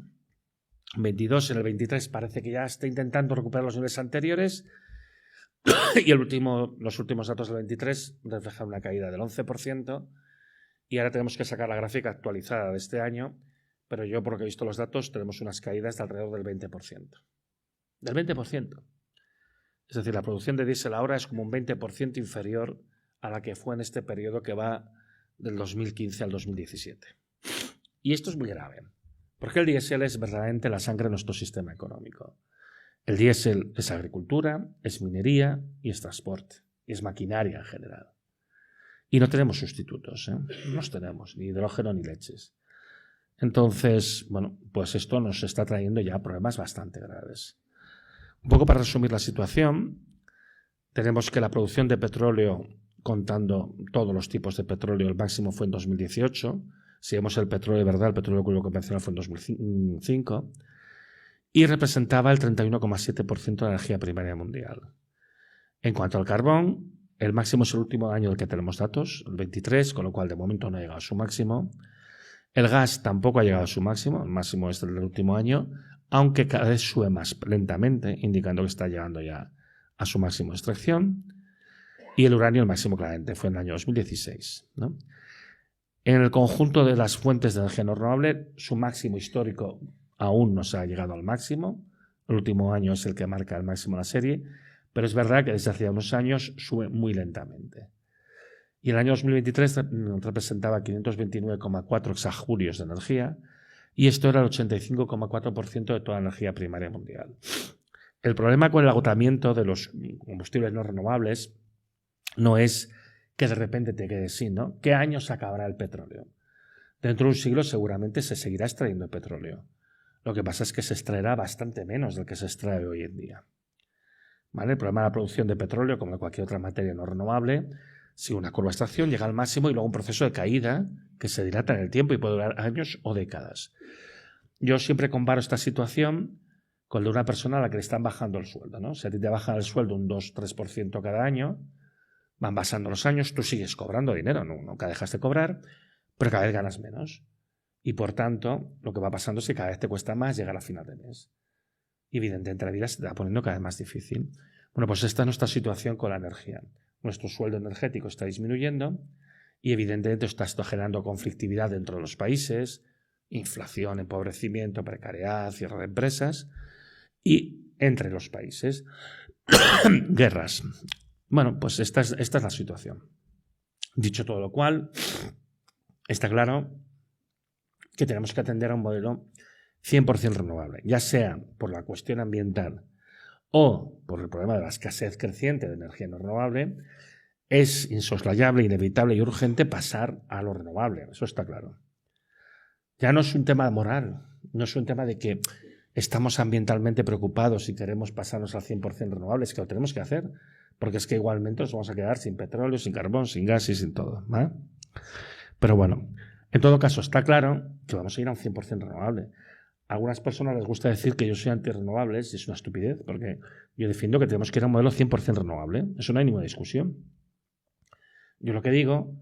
22, en el 23 parece que ya está intentando recuperar los niveles anteriores. Y los últimos datos del 23 reflejan una caída del 11% y ahora tenemos que sacar la gráfica actualizada de este año, pero yo por lo que he visto los datos tenemos unas caídas de alrededor del 20%. Del 20%. Es decir, la producción de diésel ahora es como un 20% inferior a la que fue en este periodo que va del 2015 al 2017. Y esto es muy grave, porque el diésel es verdaderamente la sangre de nuestro sistema económico. El diésel es agricultura, es minería y es transporte, y es maquinaria en general. Y no tenemos sustitutos, no los tenemos, ni hidrógeno ni leches. Entonces, bueno, pues esto nos está trayendo ya problemas bastante graves. Un poco para resumir la situación, tenemos que la producción de petróleo, contando todos los tipos de petróleo, el máximo fue en 2018. Si vemos el petróleo de verdad, el petróleo crudo convencional fue en 2005. Y representaba el 31,7% de la energía primaria mundial. En cuanto al carbón, el máximo es el último año del que tenemos datos, el 23, con lo cual de momento no ha llegado a su máximo. El gas tampoco ha llegado a su máximo, el máximo es del último año, aunque cada vez sube más lentamente, indicando que está llegando ya a su máximo de extracción. Y el uranio, el máximo claramente, fue en el año 2016, ¿no? En el conjunto de las fuentes de energía no renovable, su máximo histórico aún no se ha llegado al máximo. El último año es el que marca el máximo de la serie, pero es verdad que desde hace unos años sube muy lentamente. Y el año 2023 representaba 529,4 exajulios de energía, y esto era el 85,4% de toda la energía primaria mundial. El problema con el agotamiento de los combustibles no renovables no es que de repente te quedes sin, ¿no? ¿Qué año se acabará el petróleo? Dentro de un siglo seguramente se seguirá extrayendo petróleo. Lo que pasa es que se extraerá bastante menos del que se extrae hoy en día. ¿Vale? El problema de la producción de petróleo, como de cualquier otra materia no renovable, sigue una curva de extracción, llega al máximo y luego un proceso de caída que se dilata en el tiempo y puede durar años o décadas. Yo siempre comparo esta situación con la de una persona a la que le están bajando el sueldo, ¿no? Si a ti te bajan el sueldo un 2-3% cada año, van pasando los años, tú sigues cobrando dinero, nunca dejas de cobrar, pero cada vez ganas menos. Y por tanto, lo que va pasando es que cada vez te cuesta más llegar a final de mes. Y evidentemente la vida se te va poniendo cada vez más difícil. Bueno, pues esta es nuestra situación con la energía. Nuestro sueldo energético está disminuyendo y evidentemente esto está generando conflictividad dentro de los países, inflación, empobrecimiento, precariedad, cierre de empresas y entre los países, guerras. Bueno, pues esta es la situación. Dicho todo lo cual, está claro que tenemos que atender a un modelo 100% renovable, ya sea por la cuestión ambiental o por el problema de la escasez creciente de energía no renovable. Es insoslayable, inevitable y urgente pasar a lo renovable, eso está claro. Ya no es un tema moral, no es un tema de que estamos ambientalmente preocupados y queremos pasarnos al 100% renovable, es que lo tenemos que hacer, porque es que igualmente nos vamos a quedar sin petróleo, sin carbón, sin gas y sin todo, ¿vale? Pero bueno, En todo caso, está claro que vamos a ir a un 100% renovable. A algunas personas les gusta decir que yo soy antirrenovables y es una estupidez, porque yo defiendo que tenemos que ir a un modelo 100% renovable. Eso no hay ninguna discusión. Yo lo que digo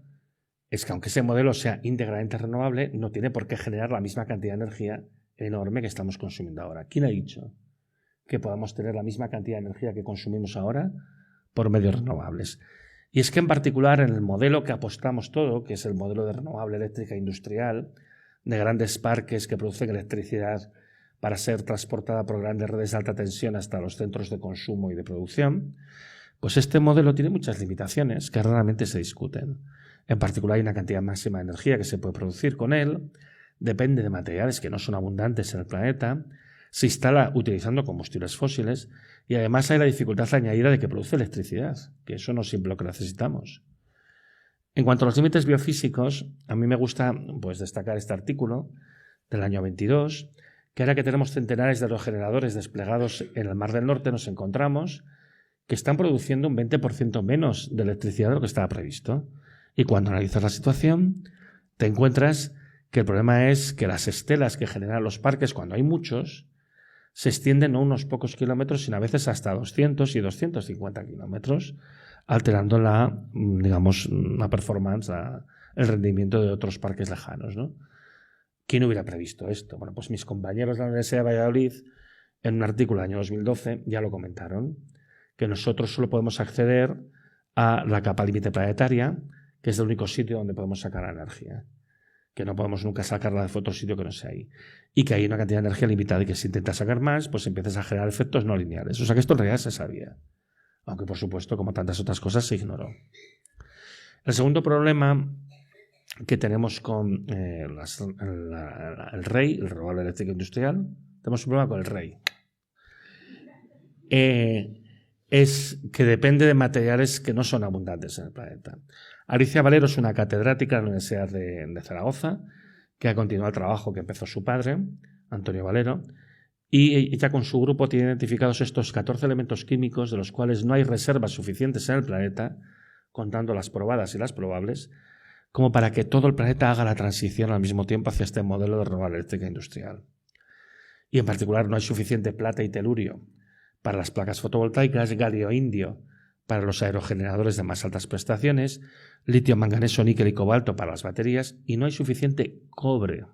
es que aunque ese modelo sea íntegramente renovable, no tiene por qué generar la misma cantidad de energía enorme que estamos consumiendo ahora. ¿Quién ha dicho que podamos tener la misma cantidad de energía que consumimos ahora por medios renovables? Y es que en particular en el modelo que apostamos todo, que es el modelo de renovable eléctrica industrial, de grandes parques que producen electricidad para ser transportada por grandes redes de alta tensión hasta los centros de consumo y de producción, pues este modelo tiene muchas limitaciones que raramente se discuten. En particular hay una cantidad máxima de energía que se puede producir con él, depende de materiales que no son abundantes en el planeta, se instala utilizando combustibles fósiles y además hay la dificultad añadida de que produce electricidad, que eso no es siempre lo que necesitamos. En cuanto a los límites biofísicos, a mí me gusta pues, destacar este artículo del año 22, que ahora que tenemos centenares de aerogeneradores desplegados en el Mar del Norte, nos encontramos que están produciendo un 20% menos de electricidad de lo que estaba previsto. Y cuando analizas la situación, te encuentras que el problema es que las estelas que generan los parques, cuando hay muchos, se extienden no unos pocos kilómetros, sino a veces hasta 200 y 250 kilómetros, alterando la performance, el rendimiento de otros parques lejanos, ¿no? ¿Quién hubiera previsto esto? Bueno, pues mis compañeros de la Universidad de Valladolid, en un artículo del año 2012, ya lo comentaron, que nosotros solo podemos acceder a la capa límite planetaria, que es el único sitio donde podemos sacar la energía, que no podemos nunca sacarla de otro sitio que no sea ahí, y que hay una cantidad de energía limitada y que si intentas sacar más, pues empiezas a generar efectos no lineales. O sea que esto en realidad se sabía, aunque por supuesto, como tantas otras cosas, se ignoró. El segundo problema que tenemos con el REI, el renovable eléctrico industrial, tenemos un problema con el REI. Es que depende de materiales que no son abundantes en el planeta. Alicia Valero es una catedrática de la Universidad de Zaragoza que ha continuado el trabajo que empezó su padre, Antonio Valero, y ella con su grupo tiene identificados estos 14 elementos químicos de los cuales no hay reservas suficientes en el planeta, contando las probadas y las probables, como para que todo el planeta haga la transición al mismo tiempo hacia este modelo de renovable eléctrica industrial. Y en particular no hay suficiente plata y telurio para las placas fotovoltaicas, galio indio para los aerogeneradores de más altas prestaciones, litio, manganeso, níquel y cobalto para las baterías, y no hay suficiente cobre.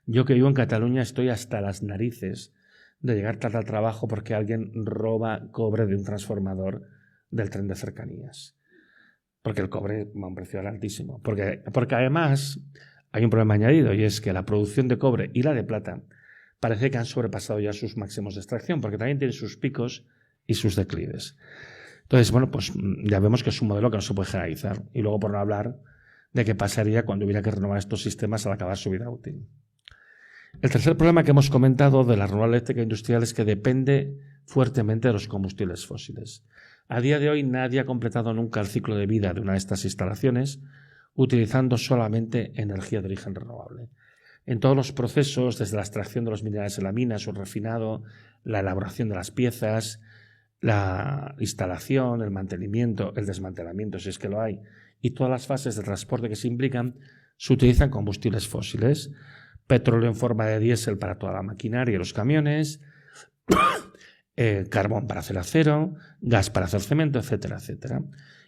Yo que vivo en Cataluña estoy hasta las narices de llegar tarde al trabajo porque alguien roba cobre de un transformador del tren de cercanías. Porque el cobre va a un precio altísimo. Porque además hay un problema añadido, y es que la producción de cobre y la de plata parece que han sobrepasado ya sus máximos de extracción, porque también tienen sus picos y sus declives. Entonces, bueno, pues ya vemos que es un modelo que no se puede generalizar. Y luego, por no hablar de qué pasaría cuando hubiera que renovar estos sistemas al acabar su vida útil. El tercer problema que hemos comentado de la renovable eléctrica industrial es que depende fuertemente de los combustibles fósiles. A día de hoy nadie ha completado nunca el ciclo de vida de una de estas instalaciones utilizando solamente energía de origen renovable. En todos los procesos, desde la extracción de los minerales de la mina, su refinado, la elaboración de las piezas, la instalación, el mantenimiento, el desmantelamiento, si es que lo hay, y todas las fases de transporte que se implican, se utilizan combustibles fósiles, petróleo en forma de diésel para toda la maquinaria y los camiones, carbón para hacer acero, gas para hacer cemento, etcétera, etcétera.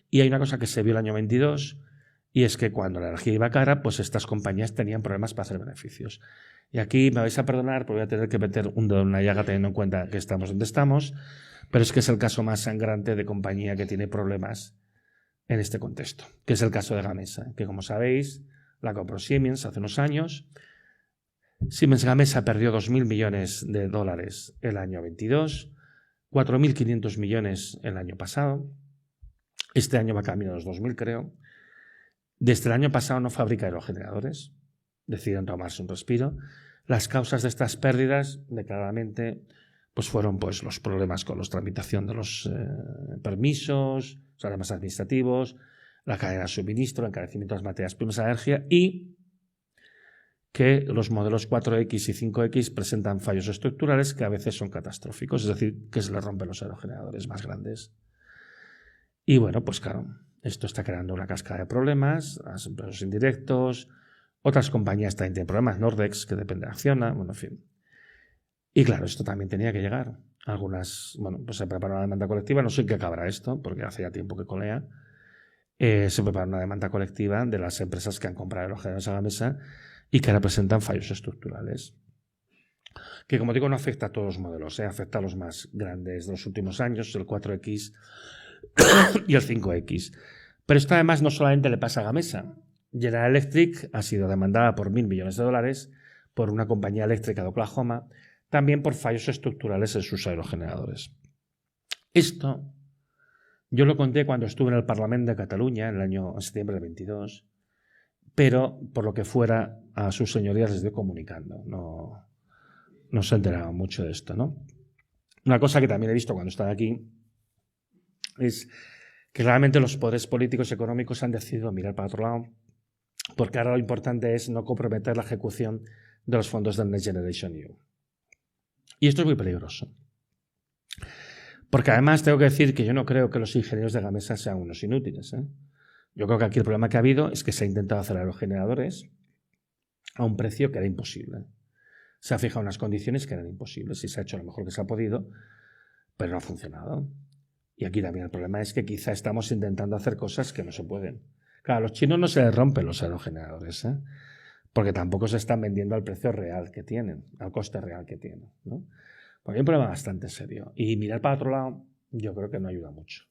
Y hay una cosa que se vio el año 22, y es que cuando la energía iba cara, pues estas compañías tenían problemas para hacer beneficios. Y aquí me vais a perdonar, porque voy a tener que meter un dedo en una llaga teniendo en cuenta que estamos donde estamos, pero es que es el caso más sangrante de compañía que tiene problemas en este contexto, que es el caso de Gamesa, que como sabéis, la compró Siemens hace unos años. Siemens Gamesa perdió 2.000 millones de dólares el año 22, 4.500 millones el año pasado. Este año va camino a los 2.000, creo. Desde el año pasado no fabrica aerogeneradores. Decidieron tomarse un respiro. Las causas de estas pérdidas, declaradamente, pues fueron pues, los problemas con la tramitación de los permisos, los problemas administrativos, la cadena de suministro, el encarecimiento de las materias primas de la energía y que los modelos 4X y 5X presentan fallos estructurales que a veces son catastróficos, es decir, que se les rompen los aerogeneradores más grandes. Y bueno, pues claro, esto está creando una cascada de problemas, los impuestos indirectos, Otras compañías también tienen problemas, Nordex, que depende de Acciona, bueno, en fin. Y claro, esto también tenía que llegar. Algunas, bueno, pues se prepara una demanda colectiva, no sé en qué acabará esto, porque hace ya tiempo que colea. Se prepara una demanda colectiva de las empresas que han comprado aerogeneradores a Gamesa y que representan fallos estructurales. Que, como digo, no afecta a todos los modelos, afecta a los más grandes de los últimos años, el 4X y el 5X. Pero esto además no solamente le pasa a Gamesa. General Electric ha sido demandada por $1.000 millones por una compañía eléctrica de Oklahoma, también por fallos estructurales en sus aerogeneradores. Esto yo lo conté cuando estuve en el Parlamento de Cataluña en septiembre del 22, pero por lo que fuera a sus señorías les dio comunicando. No se enteraban mucho de esto, ¿no? Una cosa que también he visto cuando estaba aquí es que realmente los poderes políticos y económicos han decidido mirar para otro lado, porque ahora lo importante es no comprometer la ejecución de los fondos del Next Generation EU. Y esto es muy peligroso. Porque además tengo que decir que yo no creo que los ingenieros de Gamesa sean unos inútiles. Yo creo que aquí el problema que ha habido es que se ha intentado hacer aerogeneradores a un precio que era imposible. Se ha fijado unas condiciones que eran imposibles y se ha hecho lo mejor que se ha podido, pero no ha funcionado. Y aquí también el problema es que quizá estamos intentando hacer cosas que no se pueden. Claro, a los chinos no se les rompen los aerogeneradores, porque tampoco se están vendiendo al precio real que tienen, al coste real que tienen, ¿no? Porque hay un problema bastante serio. Y mirar para otro lado yo creo que no ayuda mucho.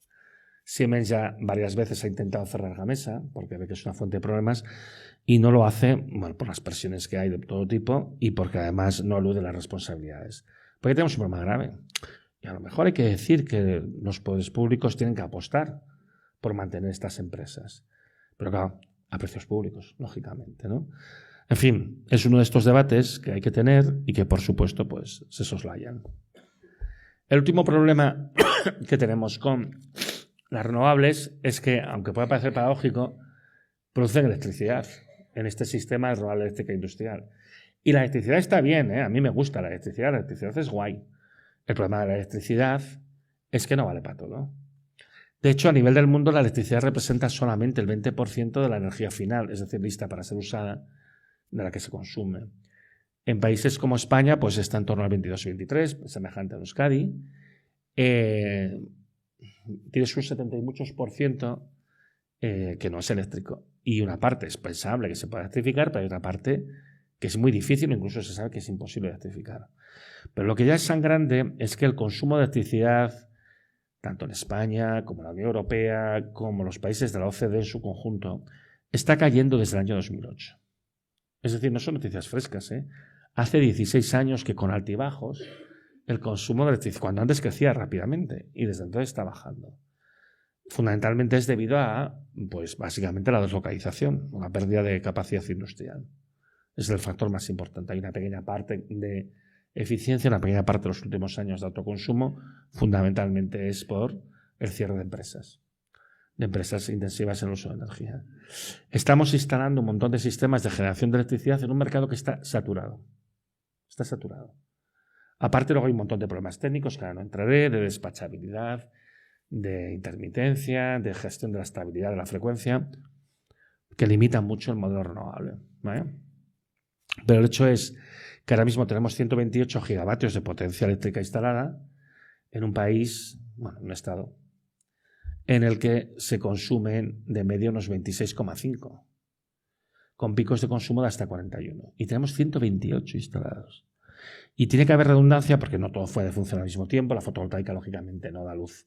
Siemens ya varias veces ha intentado cerrar Gamesa porque ve que es una fuente de problemas y no lo hace, bueno, por las presiones que hay de todo tipo y porque además no elude las responsabilidades. Porque tenemos un problema grave. Y a lo mejor hay que decir que los poderes públicos tienen que apostar por mantener estas empresas. Pero claro, a precios públicos, lógicamente, ¿no? En fin, es uno de estos debates que hay que tener y que, por supuesto, pues se soslayan. El último problema que tenemos con las renovables es que, aunque pueda parecer paradójico, producen electricidad en este sistema de renovable eléctrica industrial. Y la electricidad está bien, a mí me gusta la electricidad es guay. El problema de la electricidad es que no vale para todo. De hecho, a nivel del mundo, la electricidad representa solamente el 20% de la energía final, es decir, lista para ser usada, de la que se consume. En países como España, pues está en torno al 22-23, semejante a Euskadi. Tienes un 70 y muchos % que no es eléctrico. Y una parte es pensable que se pueda electrificar, pero hay otra parte que es muy difícil, incluso se sabe que es imposible electrificar. Pero lo que ya es sangrante es que el consumo de electricidad, tanto en España como en la Unión Europea, como en los países de la OCDE en su conjunto, está cayendo desde el año 2008. Es decir, no son noticias frescas. Hace 16 años que con altibajos el consumo de electricidad, cuando antes crecía rápidamente, y desde entonces está bajando. Fundamentalmente es debido a, pues básicamente, la deslocalización, una pérdida de capacidad industrial. Es el factor más importante. Hay una pequeña parte de eficiencia, una pequeña parte de los últimos años de autoconsumo, fundamentalmente es por el cierre de empresas intensivas en el uso de energía. Estamos instalando un montón de sistemas de generación de electricidad en un mercado que está saturado. Está saturado. Aparte, luego hay un montón de problemas técnicos que ahora no entraré, de despachabilidad, de intermitencia, de gestión de la estabilidad de la frecuencia, que limitan mucho el modelo renovable, ¿vale? Pero el hecho es que ahora mismo tenemos 128 gigavatios de potencia eléctrica instalada en un país, bueno, un estado, en el que se consumen de media unos 26,5, con picos de consumo de hasta 41. Y tenemos 128 instalados. Y tiene que haber redundancia porque no todo puede funcionar al mismo tiempo. La fotovoltaica, lógicamente, no da luz,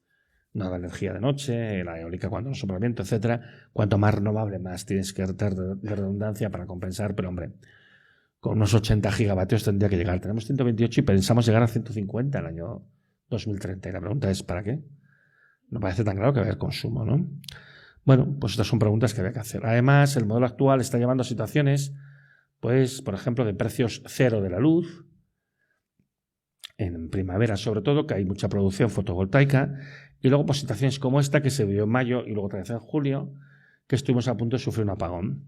no da energía de noche, la eólica cuando no sopla viento, etc. Cuanto más renovable, más tienes que tener de redundancia para compensar. Pero, hombre, con unos 80 gigavatios tendría que llegar. Tenemos 128 y pensamos llegar a 150 en el año 2030. Y la pregunta es, ¿para qué? No parece tan claro que va a haber consumo, ¿no? Bueno, pues estas son preguntas que había que hacer. Además, el modelo actual está llevando a situaciones, pues, por ejemplo, de precios cero de la luz, en primavera sobre todo, que hay mucha producción fotovoltaica, y luego pues situaciones como esta que se vio en mayo y luego otra vez en julio, que estuvimos a punto de sufrir un apagón.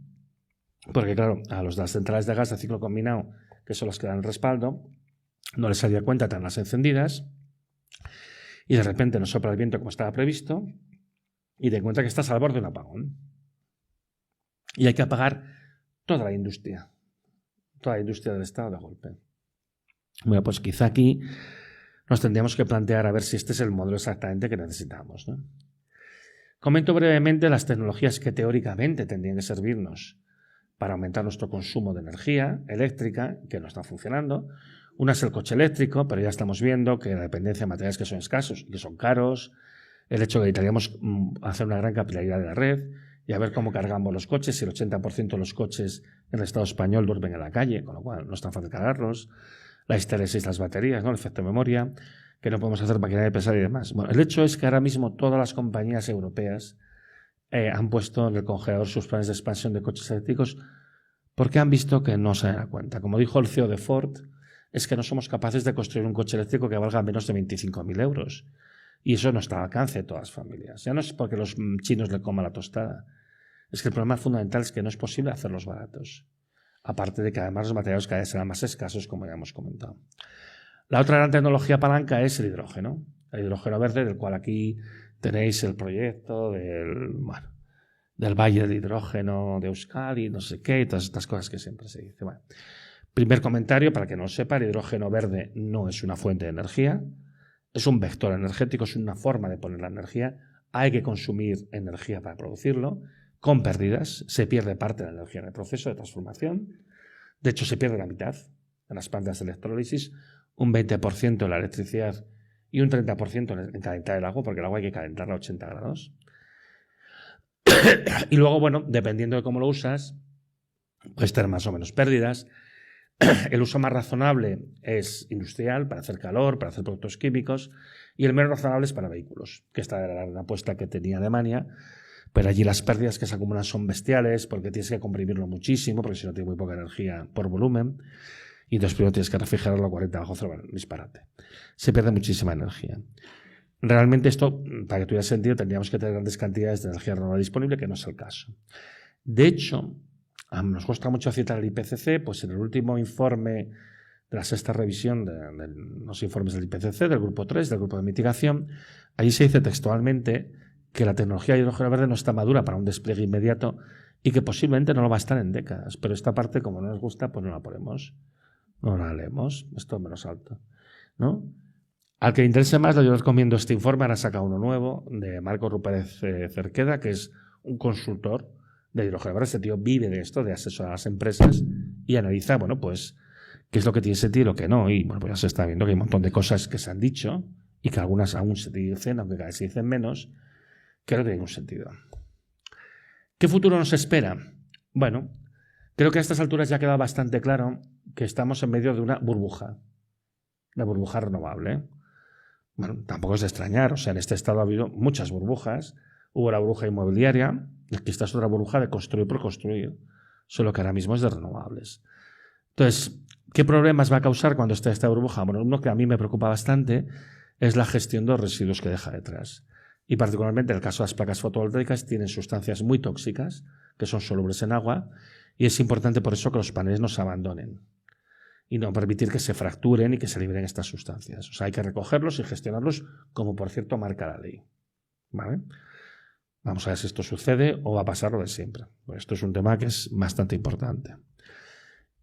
Porque claro, a los de las centrales de gas de ciclo combinado, que son las que dan el respaldo, no les salía cuenta tenerlas encendidas, y de repente no sopla el viento como estaba previsto, y te cuenta que estás al borde de un apagón. Y hay que apagar toda la industria del Estado de golpe. Bueno, pues quizá aquí nos tendríamos que plantear a ver si este es el modelo exactamente que necesitamos, ¿no? Comento brevemente las tecnologías que teóricamente tendrían que servirnos para aumentar nuestro consumo de energía eléctrica, que no está funcionando. Una es el coche eléctrico, pero ya estamos viendo que la dependencia de materiales que son escasos y que son caros, el hecho de que necesitaríamos hacer una gran capilaridad de la red y a ver cómo cargamos los coches, si el 80% de los coches en el Estado español duermen en la calle, con lo cual no es tan fácil cargarlos, la histéresis de las baterías, ¿no? El efecto memoria, que no podemos hacer maquinaria pesada y demás. Bueno, el hecho es que ahora mismo todas las compañías europeas han puesto en el congelador sus planes de expansión de coches eléctricos porque han visto que no se dan cuenta. Como dijo el CEO de Ford, es que no somos capaces de construir un coche eléctrico que valga menos de 25.000 euros. Y eso no está al alcance de todas las familias. Ya no es porque los chinos le coman la tostada. Es que el problema fundamental es que no es posible hacerlos baratos. Aparte de que además los materiales cada vez serán más escasos, como ya hemos comentado. La otra gran tecnología palanca es el hidrógeno verde, del cual aquí tenéis el proyecto del Valle del Hidrógeno de Euskadi, no sé qué, y todas estas cosas que siempre se dice. Bueno, primer comentario, para que no lo sepa, el hidrógeno verde no es una fuente de energía, es un vector energético, es una forma de poner la energía. Hay que consumir energía para producirlo, con pérdidas, se pierde parte de la energía en el proceso de transformación. De hecho, se pierde la mitad en las plantas de electrólisis, un 20% en la electricidad y un 30% en calentar el agua, porque el agua hay que calentarla a 80 grados. Y luego, bueno, dependiendo de cómo lo usas, puedes tener más o menos pérdidas. El uso más razonable es industrial, para hacer calor, para hacer productos químicos, y el menos razonable es para vehículos, que esta era la apuesta que tenía Alemania, pero allí las pérdidas que se acumulan son bestiales, porque tienes que comprimirlo muchísimo, porque si no tiene muy poca energía por volumen, y entonces primero tienes que refrigerarlo a 40 bajo cero, bueno, disparate. Se pierde muchísima energía. Realmente esto, para que tuviera sentido, tendríamos que tener grandes cantidades de energía renovable disponible, que no es el caso. De hecho, nos cuesta mucho citar el IPCC, pues en el último informe de la sexta revisión de los informes del IPCC, del grupo 3, del grupo de mitigación, allí se dice textualmente que la tecnología de hidrógeno verde no está madura para un despliegue inmediato y que posiblemente no lo va a estar en décadas. Pero esta parte, como no nos gusta, pues no la ponemos. No la leemos, esto me lo salto, ¿no? Al que le interese más, yo recomiendo este informe. Ahora saca uno nuevo de Marco Rupérez Cerqueda, que es un consultor de hidrógeno verde. Este tío vive de esto, de asesorar a las empresas y analiza, bueno, pues, qué es lo que tiene sentido y lo que no. Y bueno, pues ya se está viendo que hay un montón de cosas que se han dicho y que algunas aún se dicen, aunque cada vez se dicen menos, que no tienen ningún sentido. ¿Qué futuro nos espera? Bueno, creo que a estas alturas ya ha quedado bastante claro que estamos en medio de una burbuja renovable. Bueno, tampoco es de extrañar, o sea, en este estado ha habido muchas burbujas. Hubo la burbuja inmobiliaria, y aquí esta es otra burbuja de construir por construir, solo que ahora mismo es de renovables. Entonces, ¿qué problemas va a causar cuando esté esta burbuja? Bueno, uno que a mí me preocupa bastante es la gestión de los residuos que deja detrás. Y particularmente en el caso de las placas fotovoltaicas tienen sustancias muy tóxicas que son solubles en agua y es importante por eso que los paneles no se abandonen y no permitir que se fracturen y que se liberen estas sustancias. O sea, hay que recogerlos y gestionarlos como por cierto marca la ley. ¿Vale? Vamos a ver si esto sucede o va a pasar lo de siempre. Pues esto es un tema que es bastante importante.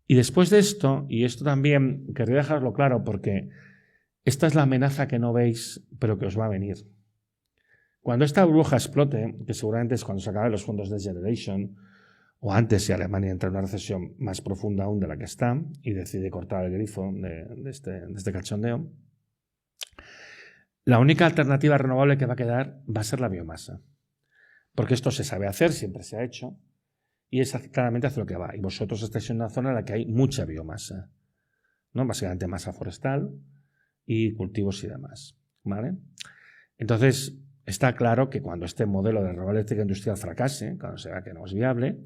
Y después de esto, y esto también querría dejarlo claro porque esta es la amenaza que no veis pero que os va a venir. Cuando esta burbuja explote, que seguramente es cuando se acaben los fondos Next Generation, o antes si Alemania entra en una recesión más profunda aún de la que está y decide cortar el grifo de este cachondeo, la única alternativa renovable que va a quedar va a ser la biomasa. Porque esto se sabe hacer, siempre se ha hecho, y es claramente hacia lo que va. Y vosotros estáis en una zona en la que hay mucha biomasa, ¿no? Básicamente masa forestal y cultivos y demás, ¿vale? Entonces, está claro que cuando este modelo de renovable eléctrica industrial fracase, cuando se vea que no es viable,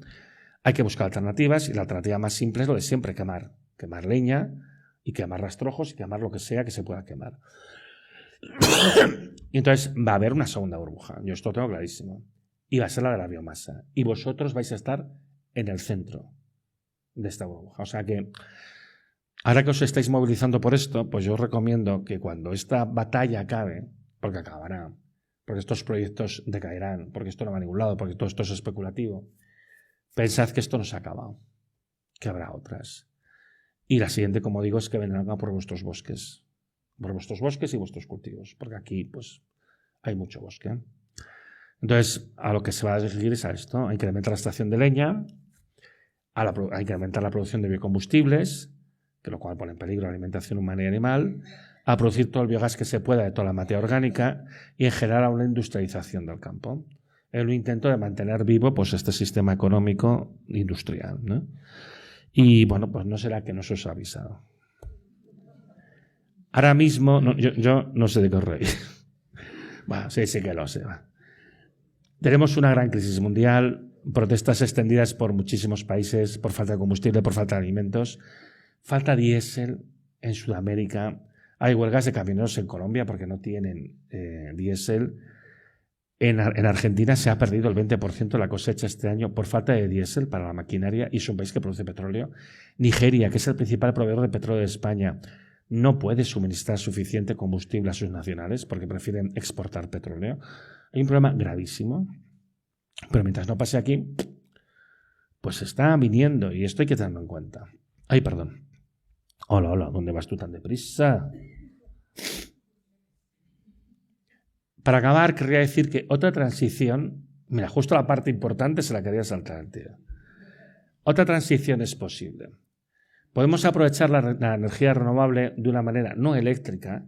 hay que buscar alternativas y la alternativa más simple es lo de siempre, quemar leña y quemar rastrojos y quemar lo que sea que se pueda quemar. Y entonces va a haber una segunda burbuja, yo esto lo tengo clarísimo, y va a ser la de la biomasa. Y vosotros vais a estar en el centro de esta burbuja. O sea que, ahora que os estáis movilizando por esto, pues yo os recomiendo que cuando esta batalla acabe, porque acabará, porque estos proyectos decaerán, porque esto no va a ningún lado, porque todo esto es especulativo, pensad que esto no se ha acabado. que habrá otras. Y la siguiente, como digo, es que vendrán por vuestros bosques. Por vuestros bosques y vuestros cultivos. Porque aquí, pues, hay mucho bosque. Entonces, a lo que se va a dirigir es a esto. A incrementar la extracción de leña, a incrementar la producción de biocombustibles, que lo cual pone en peligro la alimentación humana y animal, a producir todo el biogás que se pueda de toda la materia orgánica y en general a una industrialización del campo. En un intento de mantener vivo pues, este sistema económico industrial, ¿no? Y bueno, pues no será que no se os ha avisado. Ahora mismo, yo no sé de qué os reís. Bueno, sí que lo sé. Tenemos una gran crisis mundial, protestas extendidas por muchísimos países por falta de combustible, por falta de alimentos, falta diésel en Sudamérica, hay huelgas de camioneros en Colombia porque no tienen diésel. En Argentina se ha perdido el 20% de la cosecha este año por falta de diésel para la maquinaria y es un país que produce petróleo. Nigeria, que es el principal proveedor de petróleo de España, no puede suministrar suficiente combustible a sus nacionales porque prefieren exportar petróleo. Hay un problema gravísimo, pero mientras no pase aquí, pues está viniendo y esto hay que tenerlo en cuenta. Ay, perdón. Hola, ¿dónde vas tú tan deprisa? Para acabar, querría decir que otra transición, mira, justo la parte importante se la quería saltar, tío. Otra transición es posible. Podemos aprovechar la energía renovable de una manera no eléctrica,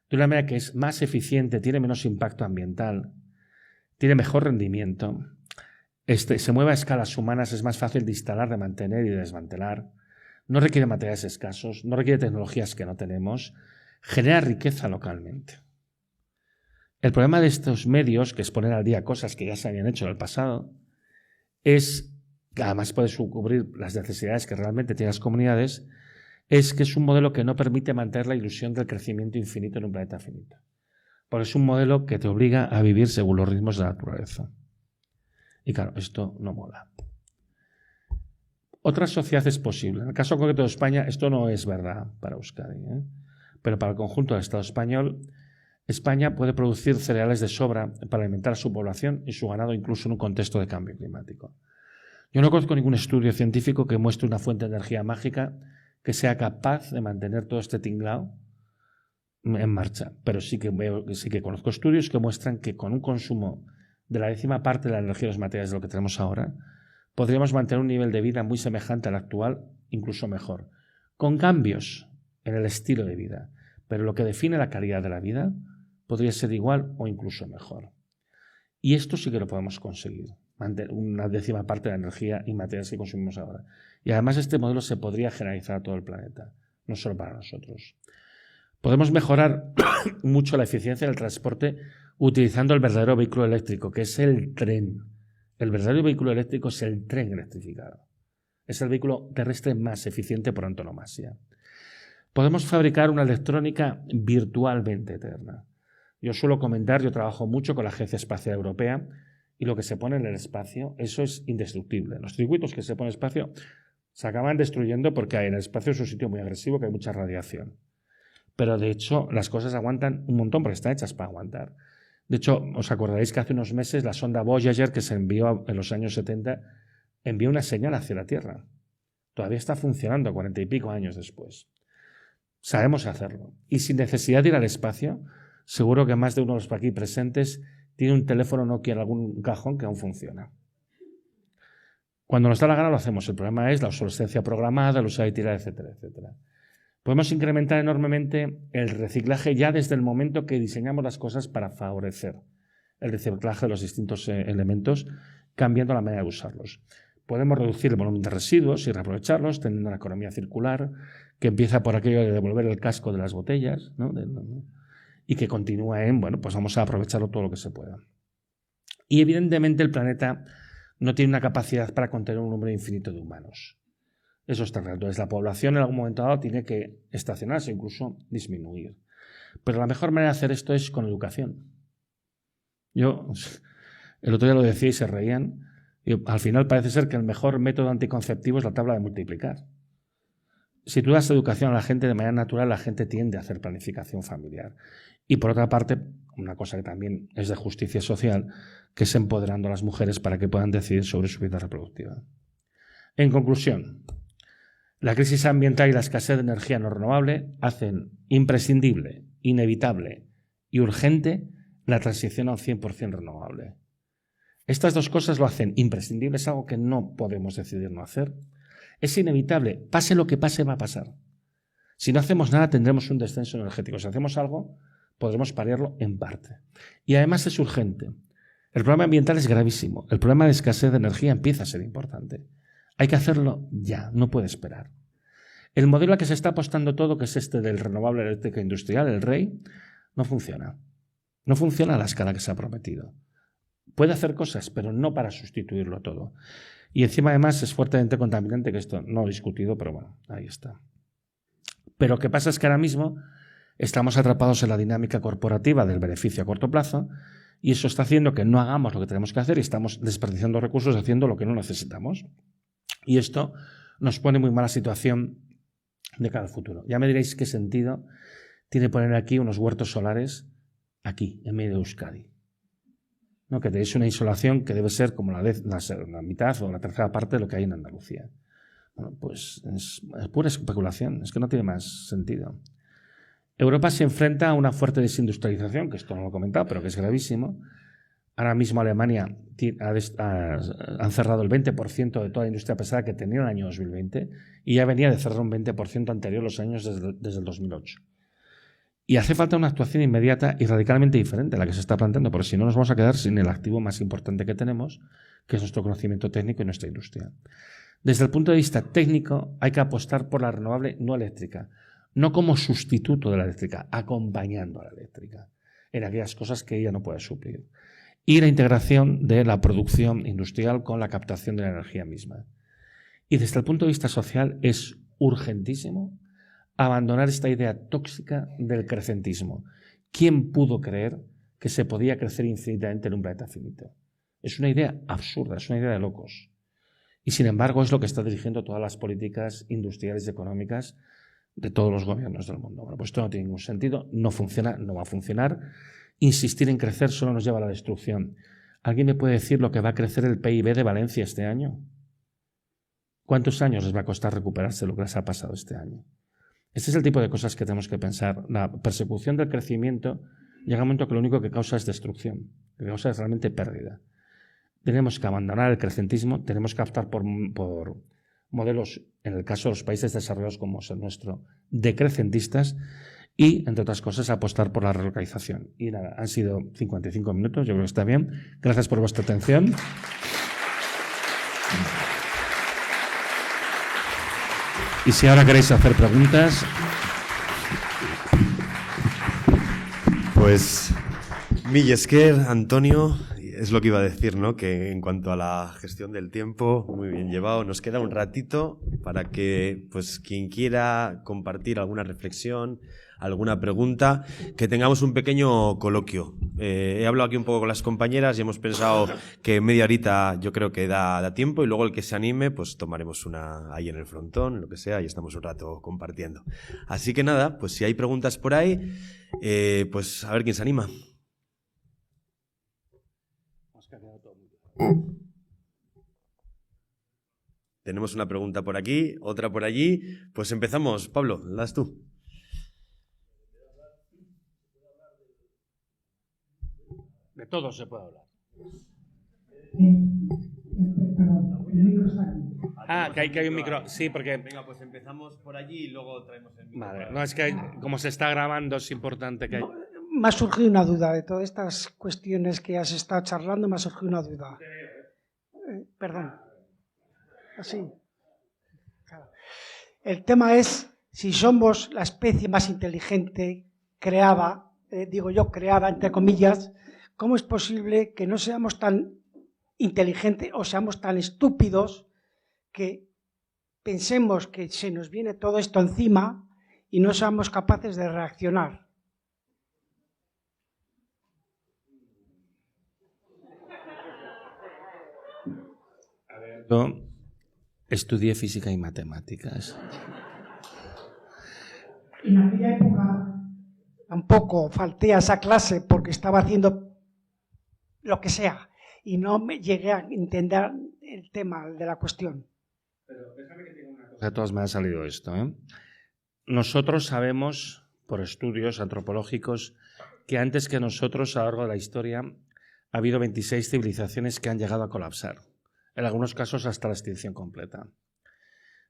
de una manera que es más eficiente, tiene menos impacto ambiental, tiene mejor rendimiento, se mueve a escalas humanas, es más fácil de instalar, de mantener y de desmantelar, no requiere materiales escasos, no requiere tecnologías que no tenemos, genera riqueza localmente. El problema de estos medios, que es poner al día cosas que ya se habían hecho en el pasado, es que además puede cubrir las necesidades que realmente tienen las comunidades, es que es un modelo que no permite mantener la ilusión del crecimiento infinito en un planeta finito. Porque es un modelo que te obliga a vivir según los ritmos de la naturaleza. Y claro, esto no mola. Otra sociedad es posible. En el caso concreto de España, esto no es verdad para Euskadi, pero para el conjunto del Estado español, España puede producir cereales de sobra para alimentar a su población y su ganado incluso en un contexto de cambio climático. Yo no conozco ningún estudio científico que muestre una fuente de energía mágica que sea capaz de mantener todo este tinglao en marcha, pero sí que conozco estudios que muestran que con un consumo de la 10ª parte de la energía y los materiales de lo que tenemos ahora, podríamos mantener un nivel de vida muy semejante al actual, incluso mejor, con cambios en el estilo de vida, pero lo que define la calidad de la vida podría ser igual o incluso mejor. Y esto sí que lo podemos conseguir, mantener una 10ª parte de la energía y materiales que consumimos ahora. Y además este modelo se podría generalizar a todo el planeta, no solo para nosotros. Podemos mejorar mucho la eficiencia del transporte utilizando el verdadero vehículo eléctrico, que es el tren. El verdadero vehículo eléctrico es el tren electrificado. Es el vehículo terrestre más eficiente por antonomasia. Podemos fabricar una electrónica virtualmente eterna. Yo suelo comentar, yo trabajo mucho con la Agencia Espacial Europea y lo que se pone en el espacio, eso es indestructible. Los circuitos que se ponen en el espacio se acaban destruyendo porque en el espacio es un sitio muy agresivo, que hay mucha radiación. Pero de hecho las cosas aguantan un montón porque están hechas para aguantar. De hecho, os acordaréis que hace unos meses la sonda Voyager, que se envió en los años 70, envió una señal hacia la Tierra. Todavía está funcionando 40 y pico años después. Sabemos hacerlo. Y sin necesidad de ir al espacio, seguro que más de uno de los aquí presentes tiene un teléfono Nokia en algún cajón que aún funciona. Cuando nos da la gana lo hacemos. El problema es la obsolescencia programada, el usar y tirar, etcétera, etcétera. Podemos incrementar enormemente el reciclaje ya desde el momento que diseñamos las cosas para favorecer el reciclaje de los distintos elementos, cambiando la manera de usarlos. Podemos reducir el volumen de residuos y reaprovecharlos, teniendo una economía circular que empieza por aquello de devolver el casco de las botellas, ¿no? Y que continúa en, pues vamos a aprovecharlo todo lo que se pueda. Y evidentemente el planeta no tiene una capacidad para contener un número infinito de humanos. Eso está claro. Entonces la población en algún momento dado tiene que estacionarse, incluso disminuir. Pero la mejor manera de hacer esto es con educación. Yo, el otro día lo decía y se reían, y al final parece ser que el mejor método anticonceptivo es la tabla de multiplicar. Si tú das educación a la gente de manera natural, la gente tiende a hacer planificación familiar. Y por otra parte, una cosa que también es de justicia social, que es empoderando a las mujeres para que puedan decidir sobre su vida reproductiva. En conclusión, La crisis ambiental y la escasez de energía no renovable hacen imprescindible, inevitable y urgente la transición a un 100% renovable. Estas dos cosas lo hacen imprescindible, es algo que no podemos decidir no hacer. Es inevitable, pase lo que pase, va a pasar. Si no hacemos nada, tendremos un descenso energético. Si hacemos algo, podremos paliarlo en parte. Y además es urgente. El problema ambiental es gravísimo. El problema de escasez de energía empieza a ser importante. Hay que hacerlo ya, no puede esperar. El modelo al que se está apostando todo, que es este del renovable eléctrica industrial, el REI, no funciona. No funciona a la escala que se ha prometido. Puede hacer cosas, pero no para sustituirlo todo. Y encima, además, es fuertemente contaminante, que esto no he discutido, pero bueno, ahí está. Pero lo que pasa es que ahora mismo estamos atrapados en la dinámica corporativa del beneficio a corto plazo y eso está haciendo que no hagamos lo que tenemos que hacer y estamos desperdiciando recursos haciendo lo que no necesitamos. Y esto nos pone en muy mala situación de cara al futuro. Ya me diréis qué sentido tiene poner aquí unos huertos solares aquí, en medio de Euskadi. ¿No? Que tenéis una insolación que debe ser como la mitad o la tercera parte de lo que hay en Andalucía. Bueno, pues es pura especulación, es que no tiene más sentido. Europa se enfrenta a una fuerte desindustrialización, que esto no lo he comentado, pero que es gravísimo. Ahora mismo Alemania han cerrado el 20% de toda la industria pesada que tenía en el año 2020 y ya venía de cerrar un 20% anterior los años desde el 2008. Y hace falta una actuación inmediata y radicalmente diferente a la que se está planteando, porque si no nos vamos a quedar sin el activo más importante que tenemos, que es nuestro conocimiento técnico y nuestra industria. Desde el punto de vista técnico hay que apostar por la renovable no eléctrica, no como sustituto de la eléctrica, acompañando a la eléctrica en aquellas cosas que ella no puede suplir. Y la integración de la producción industrial con la captación de la energía misma. Y desde el punto de vista social es urgentísimo abandonar esta idea tóxica del crecentismo. ¿Quién pudo creer que se podía crecer infinitamente en un planeta finito? Es una idea absurda, es una idea de locos. Y sin embargo es lo que está dirigiendo todas las políticas industriales y económicas de todos los gobiernos del mundo. Bueno, pues esto no tiene ningún sentido, no funciona, no va a funcionar. Insistir en crecer solo nos lleva a la destrucción. ¿Alguien me puede decir lo que va a crecer el PIB de Valencia este año? ¿Cuántos años les va a costar recuperarse lo que les ha pasado este año? Este es el tipo de cosas que tenemos que pensar. La persecución del crecimiento llega un momento que lo único que causa es destrucción, que causa es realmente pérdida. Tenemos que abandonar el crecentismo, tenemos que optar por modelos, en el caso de los países desarrollados como es el nuestro, decrecentistas y, entre otras cosas, apostar por la relocalización. Y nada, han sido 55 minutos, yo creo que está bien. Gracias por vuestra atención. Y si ahora queréis hacer preguntas... Pues, mil esker, Antonio, es lo que iba a decir, ¿no? Que en cuanto a la gestión del tiempo, muy bien llevado. Nos queda un ratito para que, pues, quien quiera compartir alguna reflexión, alguna pregunta, que tengamos un pequeño coloquio. He hablado aquí un poco con las compañeras y hemos pensado que media horita yo creo que da tiempo y luego el que se anime, pues tomaremos una ahí en el frontón, lo que sea, y estamos un rato compartiendo. Así que nada, pues si hay preguntas por ahí, pues a ver quién se anima. Tenemos una pregunta por aquí, otra por allí. Pues empezamos. Pablo, das tú. De todo se puede hablar. Perdón, el micro está aquí. Que hay un micro. Sí, porque... Venga, pues empezamos por allí y luego traemos el micro. Vale. No, es que como se está grabando es importante que... Me ha surgido una duda de todas estas cuestiones que has estado charlando, me ha surgido una duda. Perdón. Así. Claro. El tema es si somos la especie más inteligente creada, creada entre comillas, ¿cómo es posible que no seamos tan inteligentes o seamos tan estúpidos que pensemos que se nos viene todo esto encima y no seamos capaces de reaccionar? Yo estudié física y matemáticas. En aquella época tampoco falté a esa clase porque estaba haciendo lo que sea y no me llegué a entender el tema de la cuestión. Pero déjame que diga una cosa. De todas maneras ha salido esto, ¿eh? Nosotros sabemos, por estudios antropológicos, que antes que nosotros, a lo largo de la historia, ha habido 26 civilizaciones que han llegado a colapsar. En algunos casos hasta la extinción completa.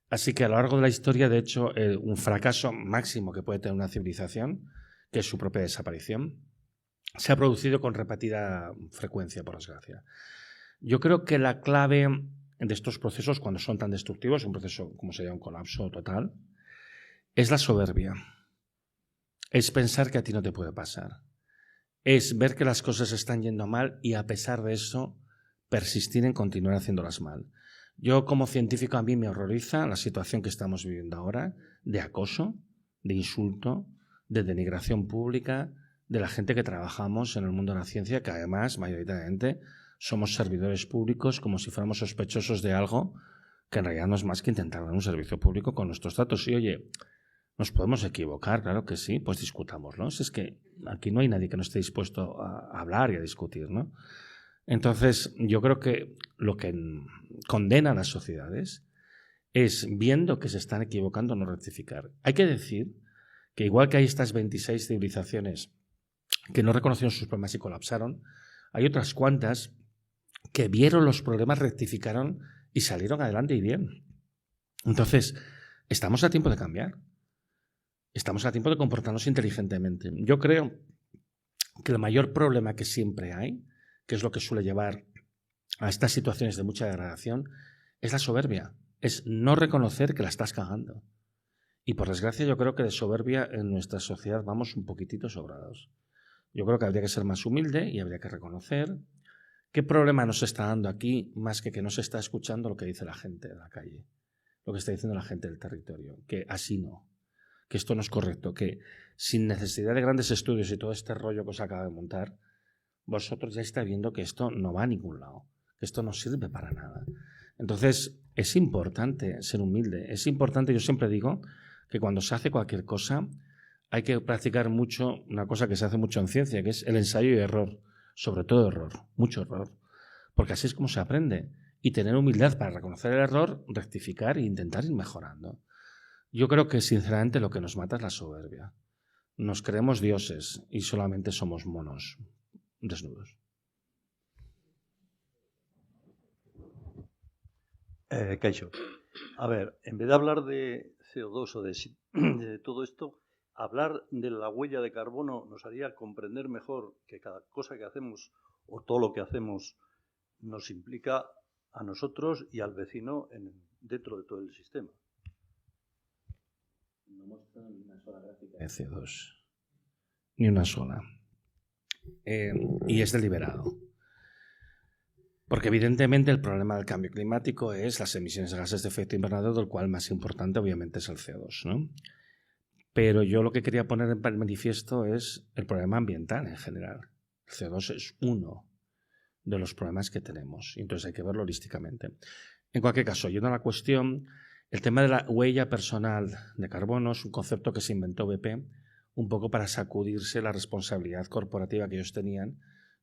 Así que a lo largo de la historia, de hecho, un fracaso máximo que puede tener una civilización, que es su propia desaparición, se ha producido con repetida frecuencia, por desgracia. Yo creo que la clave de estos procesos, cuando son tan destructivos, un proceso como sería un colapso total, es la soberbia. Es pensar que a ti no te puede pasar. Es ver que las cosas están yendo mal y a pesar de eso persistir en continuar haciéndolas mal. Yo como científico, a mí me horroriza la situación que estamos viviendo ahora de acoso, de insulto, de denigración pública de la gente que trabajamos en el mundo de la ciencia, que además mayoritariamente somos servidores públicos como si fuéramos sospechosos de algo que en realidad no es más que intentar dar un servicio público con nuestros datos. Y oye, nos podemos equivocar, claro que sí, pues discutámoslo. Es que aquí no hay nadie que no esté dispuesto a hablar y a discutir, ¿no? Entonces, yo creo que lo que condena a las sociedades es, viendo que se están equivocando, no rectificar. Hay que decir que igual que hay estas 26 civilizaciones que no reconocieron sus problemas y colapsaron, hay otras cuantas que vieron los problemas, rectificaron y salieron adelante y bien. Entonces, estamos a tiempo de cambiar. Estamos a tiempo de comportarnos inteligentemente. Yo creo que el mayor problema que siempre hay, que es lo que suele llevar a estas situaciones de mucha degradación, es la soberbia. Es no reconocer que la estás cagando. Y por desgracia yo creo que de soberbia en nuestra sociedad vamos un poquitito sobrados. Yo creo que habría que ser más humilde y habría que reconocer qué problema nos está dando aquí, más que no se está escuchando lo que dice la gente de la calle, lo que está diciendo la gente del territorio, que así no, que esto no es correcto, que sin necesidad de grandes estudios y todo este rollo que os acaba de montar, vosotros ya estáis viendo que esto no va a ningún lado, que esto no sirve para nada. Entonces, es importante ser humilde, es importante, yo siempre digo, que cuando se hace cualquier cosa hay que practicar mucho una cosa que se hace mucho en ciencia, que es el ensayo y error, sobre todo error, mucho error, porque así es como se aprende, y tener humildad para reconocer el error, rectificar e intentar ir mejorando. Yo creo que sinceramente lo que nos mata es la soberbia. Nos creemos dioses y solamente somos monos desnudos. Kaixo, a ver, en vez de hablar de CO2 o de todo esto, hablar de la huella de carbono nos haría comprender mejor que cada cosa que hacemos o todo lo que hacemos nos implica a nosotros y al vecino dentro de todo el sistema. No muestro ni una sola gráfica de CO2. Ni una sola. Y es deliberado. Porque evidentemente el problema del cambio climático es las emisiones de gases de efecto invernadero, del cual más importante obviamente es el CO2, ¿no? Pero yo lo que quería poner en manifiesto es el problema ambiental en general. El CO2 es uno de los problemas que tenemos, y entonces hay que verlo holísticamente. En cualquier caso, yendo a la cuestión, el tema de la huella personal de carbono es un concepto que se inventó BP un poco para sacudirse la responsabilidad corporativa que ellos tenían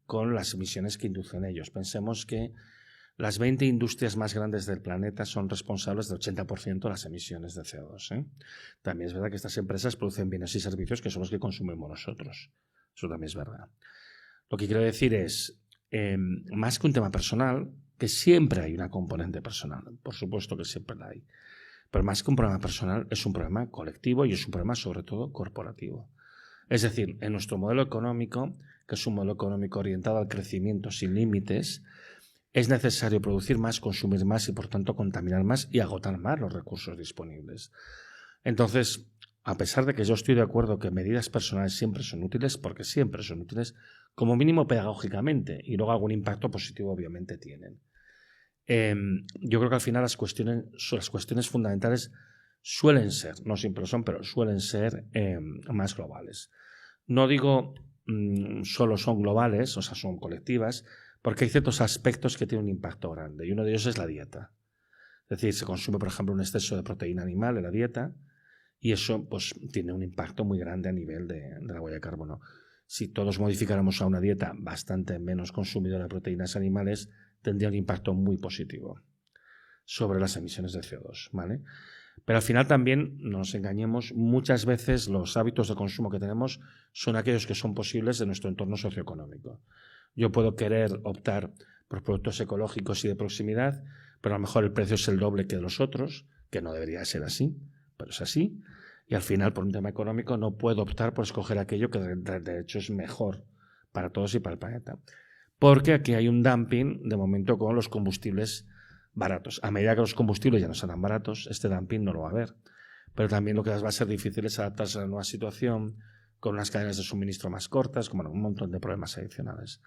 con las emisiones que inducen ellos. Pensemos que las 20 industrias más grandes del planeta son responsables del 80% de las emisiones de CO2, ¿eh? También es verdad que estas empresas producen bienes y servicios que son los que consumimos nosotros. Eso también es verdad. Lo que quiero decir es, más que un tema personal, que siempre hay una componente personal, por supuesto que siempre la hay, pero más que un problema personal es un problema colectivo y es un problema sobre todo corporativo. Es decir, en nuestro modelo económico, que es un modelo económico orientado al crecimiento sin límites, es necesario producir más, consumir más y por tanto contaminar más y agotar más los recursos disponibles. Entonces, a pesar de que yo estoy de acuerdo que medidas personales siempre son útiles, porque siempre son útiles, como mínimo pedagógicamente, y luego algún impacto positivo obviamente tienen. Yo creo que al final las cuestiones fundamentales suelen ser, no siempre lo son, pero suelen ser más globales. No digo solo son globales, o sea, son colectivas, porque hay ciertos aspectos que tienen un impacto grande, y uno de ellos es la dieta. Es decir, se consume, por ejemplo, un exceso de proteína animal en la dieta, y eso pues tiene un impacto muy grande a nivel de la huella de carbono. Si todos modificáramos a una dieta bastante menos consumidora de proteínas animales, tendría un impacto muy positivo sobre las emisiones de CO2, ¿vale? Pero al final también, no nos engañemos, muchas veces los hábitos de consumo que tenemos son aquellos que son posibles de nuestro entorno socioeconómico. Yo puedo querer optar por productos ecológicos y de proximidad, pero a lo mejor el precio es el doble que de los otros, que no debería ser así, pero es así. Y al final, por un tema económico, no puedo optar por escoger aquello que de hecho es mejor para todos y para el planeta. Porque aquí hay un dumping, de momento, con los combustibles baratos. A medida que los combustibles ya no serán baratos, este dumping no lo va a haber. Pero también lo que va a ser difícil es adaptarse a la nueva situación, con unas cadenas de suministro más cortas, como un montón de problemas adicionales.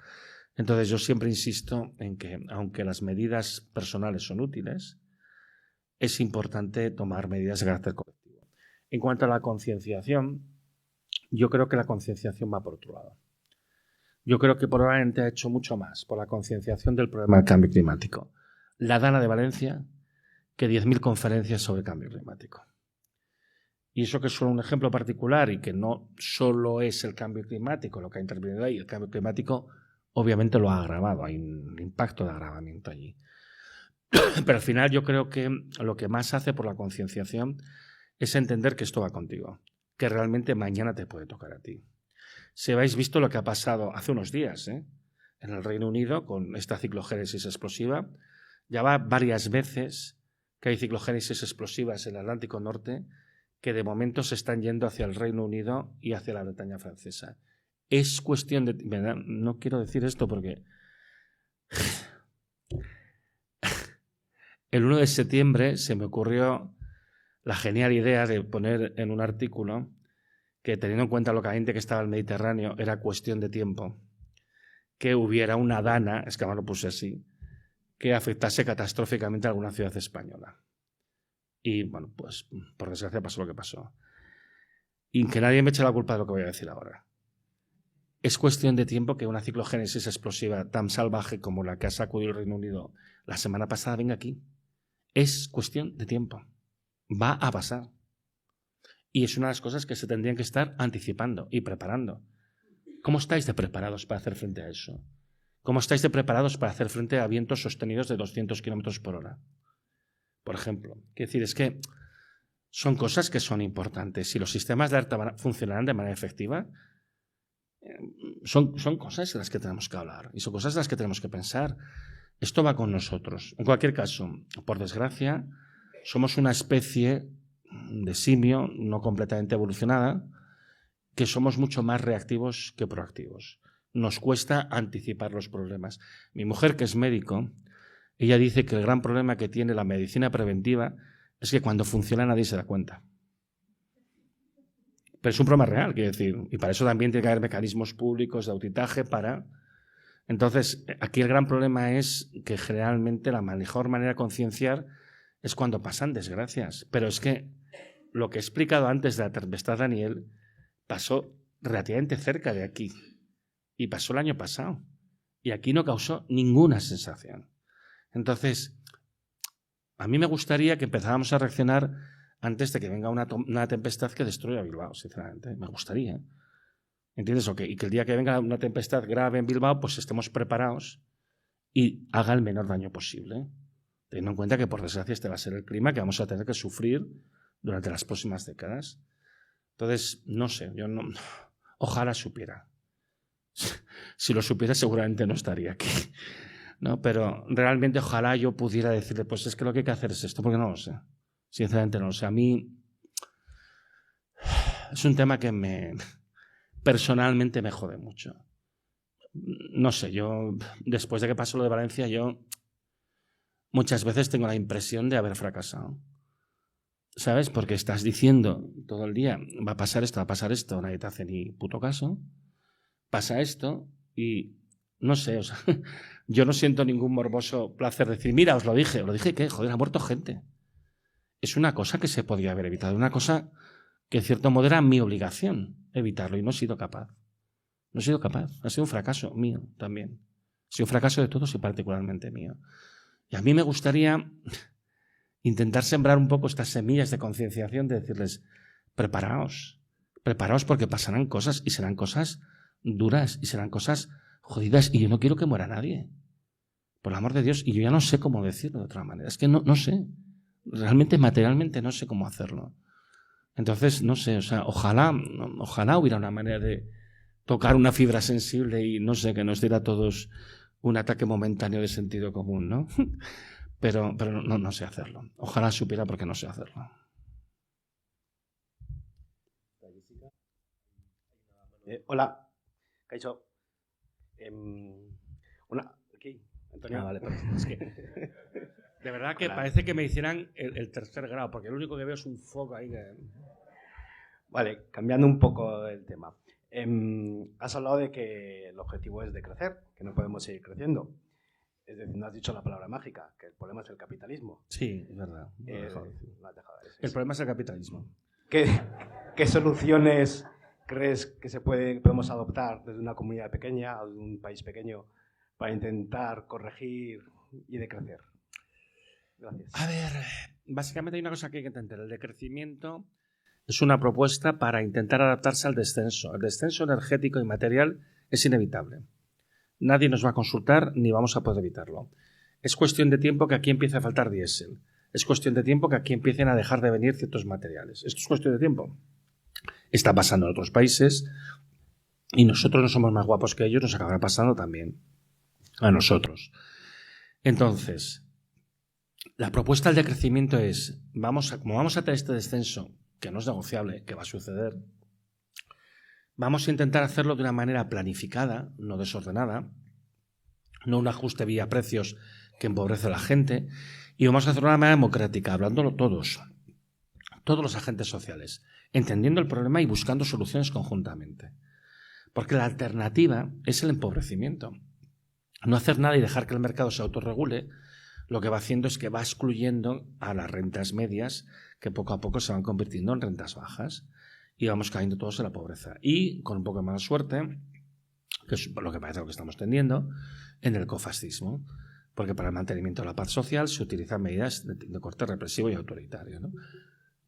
Entonces yo siempre insisto en que, aunque las medidas personales son útiles, es importante tomar medidas de carácter colectivo. En cuanto a la concienciación, yo creo que la concienciación va por otro lado. Yo creo que probablemente ha hecho mucho más por la concienciación del problema del cambio climático la Dana de Valencia que 10.000 conferencias sobre cambio climático. Y eso que es solo un ejemplo particular y que no solo es el cambio climático lo que ha intervenido ahí, el cambio climático obviamente lo ha agravado, hay un impacto de agravamiento allí. Pero al final yo creo que lo que más hace por la concienciación es entender que esto va contigo, que realmente mañana te puede tocar a ti. Si habéis visto lo que ha pasado hace unos días, en el Reino Unido con esta ciclogénesis explosiva, ya va varias veces que hay ciclogénesis explosivas en el Atlántico Norte que de momento se están yendo hacia el Reino Unido y hacia la Bretaña francesa. Es cuestión de... No quiero decir esto porque... El 1 de septiembre se me ocurrió la genial idea de poner en un artículo que, teniendo en cuenta lo caliente que estaba el Mediterráneo, era cuestión de tiempo que hubiera una dana, es que ahora lo puse así, que afectase catastróficamente a alguna ciudad española. Y bueno, pues por desgracia pasó lo que pasó. Y que nadie me eche la culpa de lo que voy a decir ahora. Es cuestión de tiempo que una ciclogénesis explosiva tan salvaje como la que ha sacudido el Reino Unido la semana pasada venga aquí. Es cuestión de tiempo. Va a pasar. Y es una de las cosas que se tendrían que estar anticipando y preparando. ¿Cómo estáis de preparados para hacer frente a eso? ¿Cómo estáis de preparados para hacer frente a vientos sostenidos de 200 kilómetros por hora? Por ejemplo. Quiero decir, es que son cosas que son importantes. Si los sistemas de alerta funcionarán de manera efectiva, son cosas de las que tenemos que hablar y son cosas de las que tenemos que pensar. Esto va con nosotros. En cualquier caso, por desgracia, somos una especie de simio no completamente evolucionada que somos mucho más reactivos que proactivos. Nos cuesta anticipar los problemas. Mi mujer, que es médico, ella dice que el gran problema que tiene la medicina preventiva es que cuando funciona nadie se da cuenta. Pero es un problema real, quiero decir, y para eso también tiene que haber mecanismos públicos de auditaje para... Entonces, aquí el gran problema es que generalmente la mejor manera de concienciar es cuando pasan desgracias. Pero es que lo que he explicado antes de la tempestad Daniel pasó relativamente cerca de aquí y pasó el año pasado y aquí no causó ninguna sensación. Entonces, a mí me gustaría que empezáramos a reaccionar antes de que venga una tempestad que destruya Bilbao, sinceramente. Me gustaría. ¿Entiendes? Y que el día que venga una tempestad grave en Bilbao, pues estemos preparados y haga el menor daño posible. Teniendo en cuenta que, por desgracia, este va a ser el clima que vamos a tener que sufrir durante las próximas décadas. Entonces, no sé, yo no... Ojalá supiera. Si lo supiera, seguramente no estaría aquí. ¿No? Pero realmente ojalá yo pudiera decirle, pues es que lo que hay que hacer es esto, porque no lo sé. Sinceramente no lo sé. A mí es un tema que personalmente me jode mucho. No sé, yo después de que pasó lo de Valencia, yo muchas veces tengo la impresión de haber fracasado. ¿Sabes? Porque estás diciendo todo el día, va a pasar esto, nadie te hace ni puto caso. Pasa esto y no sé, o sea, yo no siento ningún morboso placer de decir, mira, os lo dije que, joder, ha muerto gente. Es una cosa que se podía haber evitado, una cosa que en cierto modo era mi obligación evitarlo y no he sido capaz. No he sido capaz, ha sido un fracaso mío también. Ha sido un fracaso de todos y particularmente mío. Y a mí me gustaría intentar sembrar un poco estas semillas de concienciación, de decirles, preparaos porque pasarán cosas y serán cosas duras y serán cosas jodidas y yo no quiero que muera nadie. Por el amor de Dios, y yo ya no sé cómo decirlo de otra manera. Es que no sé. realmente materialmente no sé cómo hacerlo. Entonces, no sé, o sea, ojalá hubiera una manera de tocar una fibra sensible y, no sé, que nos diera a todos un ataque momentáneo de sentido común, ¿no? Pero no sé hacerlo. Ojalá supiera porque no sé hacerlo. Hola, Kaixo. Aquí, Antonio. Vale, pero es que de verdad que parece que me hicieran el tercer grado, porque lo único que veo es un foco ahí. Vale, cambiando un poco el tema. Has hablado de que el objetivo es de crecer, que no podemos seguir creciendo. Es decir, no has dicho la palabra mágica, que el problema es el capitalismo. Sí, es verdad. Lo has dejado, El problema es el capitalismo. ¿Qué soluciones crees que podemos adoptar desde una comunidad pequeña o de un país pequeño para intentar corregir y decrecer? Gracias. A ver, básicamente hay una cosa que hay que entender. El decrecimiento es una propuesta para intentar adaptarse al descenso. El descenso energético y material es inevitable. Nadie nos va a consultar ni vamos a poder evitarlo. Es cuestión de tiempo que aquí empiece a faltar diésel. Es cuestión de tiempo que aquí empiecen a dejar de venir ciertos materiales. Esto es cuestión de tiempo. Está pasando en otros países y nosotros no somos más guapos que ellos, nos acabará pasando también a nosotros. Entonces, la propuesta del decrecimiento es, como vamos a tener este descenso, que no es negociable, que va a suceder, vamos a intentar hacerlo de una manera planificada, no desordenada, no un ajuste vía precios que empobrece a la gente, y vamos a hacerlo de una manera democrática, hablándolo todos los agentes sociales, entendiendo el problema y buscando soluciones conjuntamente. Porque la alternativa es el empobrecimiento. No hacer nada y dejar que el mercado se autorregule, lo que va haciendo es que va excluyendo a las rentas medias, que poco a poco se van convirtiendo en rentas bajas, y vamos cayendo todos en la pobreza. Y, con un poco de mala suerte, que es lo que parece lo que estamos tendiendo, en el ecofascismo. Porque para el mantenimiento de la paz social se utilizan medidas de corte represivo y autoritario, ¿no?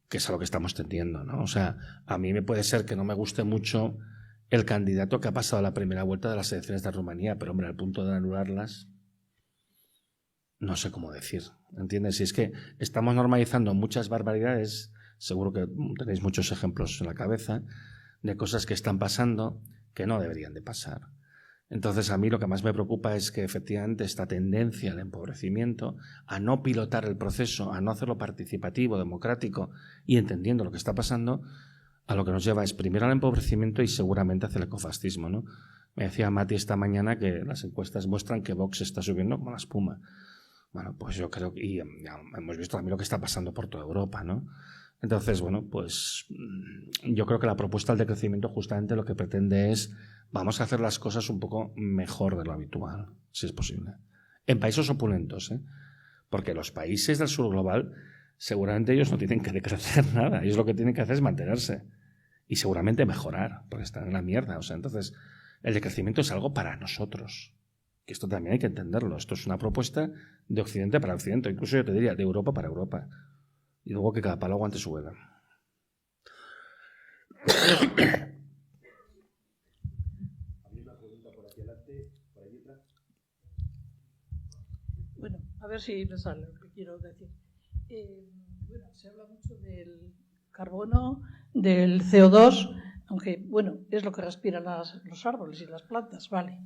Que es a lo que estamos tendiendo, ¿no? O sea, a mí me puede ser que no me guste mucho el candidato que ha pasado la primera vuelta de las elecciones de Rumanía, pero, hombre, al punto de anularlas, no sé cómo decir, ¿entiendes? Si es que estamos normalizando muchas barbaridades, seguro que tenéis muchos ejemplos en la cabeza, de cosas que están pasando que no deberían de pasar. Entonces, a mí lo que más me preocupa es que efectivamente esta tendencia al empobrecimiento, a no pilotar el proceso, a no hacerlo participativo, democrático y entendiendo lo que está pasando, a lo que nos lleva es primero al empobrecimiento y seguramente hacia el ecofascismo, ¿no? Me decía Mati esta mañana que las encuestas muestran que Vox está subiendo como la espuma. Bueno, pues yo creo que y ya hemos visto también lo que está pasando por toda Europa, ¿no? Entonces, bueno, pues yo creo que la propuesta del decrecimiento justamente lo que pretende es vamos a hacer las cosas un poco mejor de lo habitual, si es posible. En países opulentos, ¿eh? Porque los países del sur global seguramente ellos no tienen que decrecer nada. Ellos lo que tienen que hacer es mantenerse y seguramente mejorar, porque están en la mierda. O sea, entonces el decrecimiento es algo para nosotros. Que esto también hay que entenderlo. Esto es una propuesta de Occidente para Occidente, incluso yo te diría de Europa para Europa. Y luego que cada palo aguante su vela. Bueno, a ver si me sale lo que quiero decir. Bueno, se habla mucho del carbono, del CO2, aunque, bueno, es lo que respiran los árboles y las plantas, vale.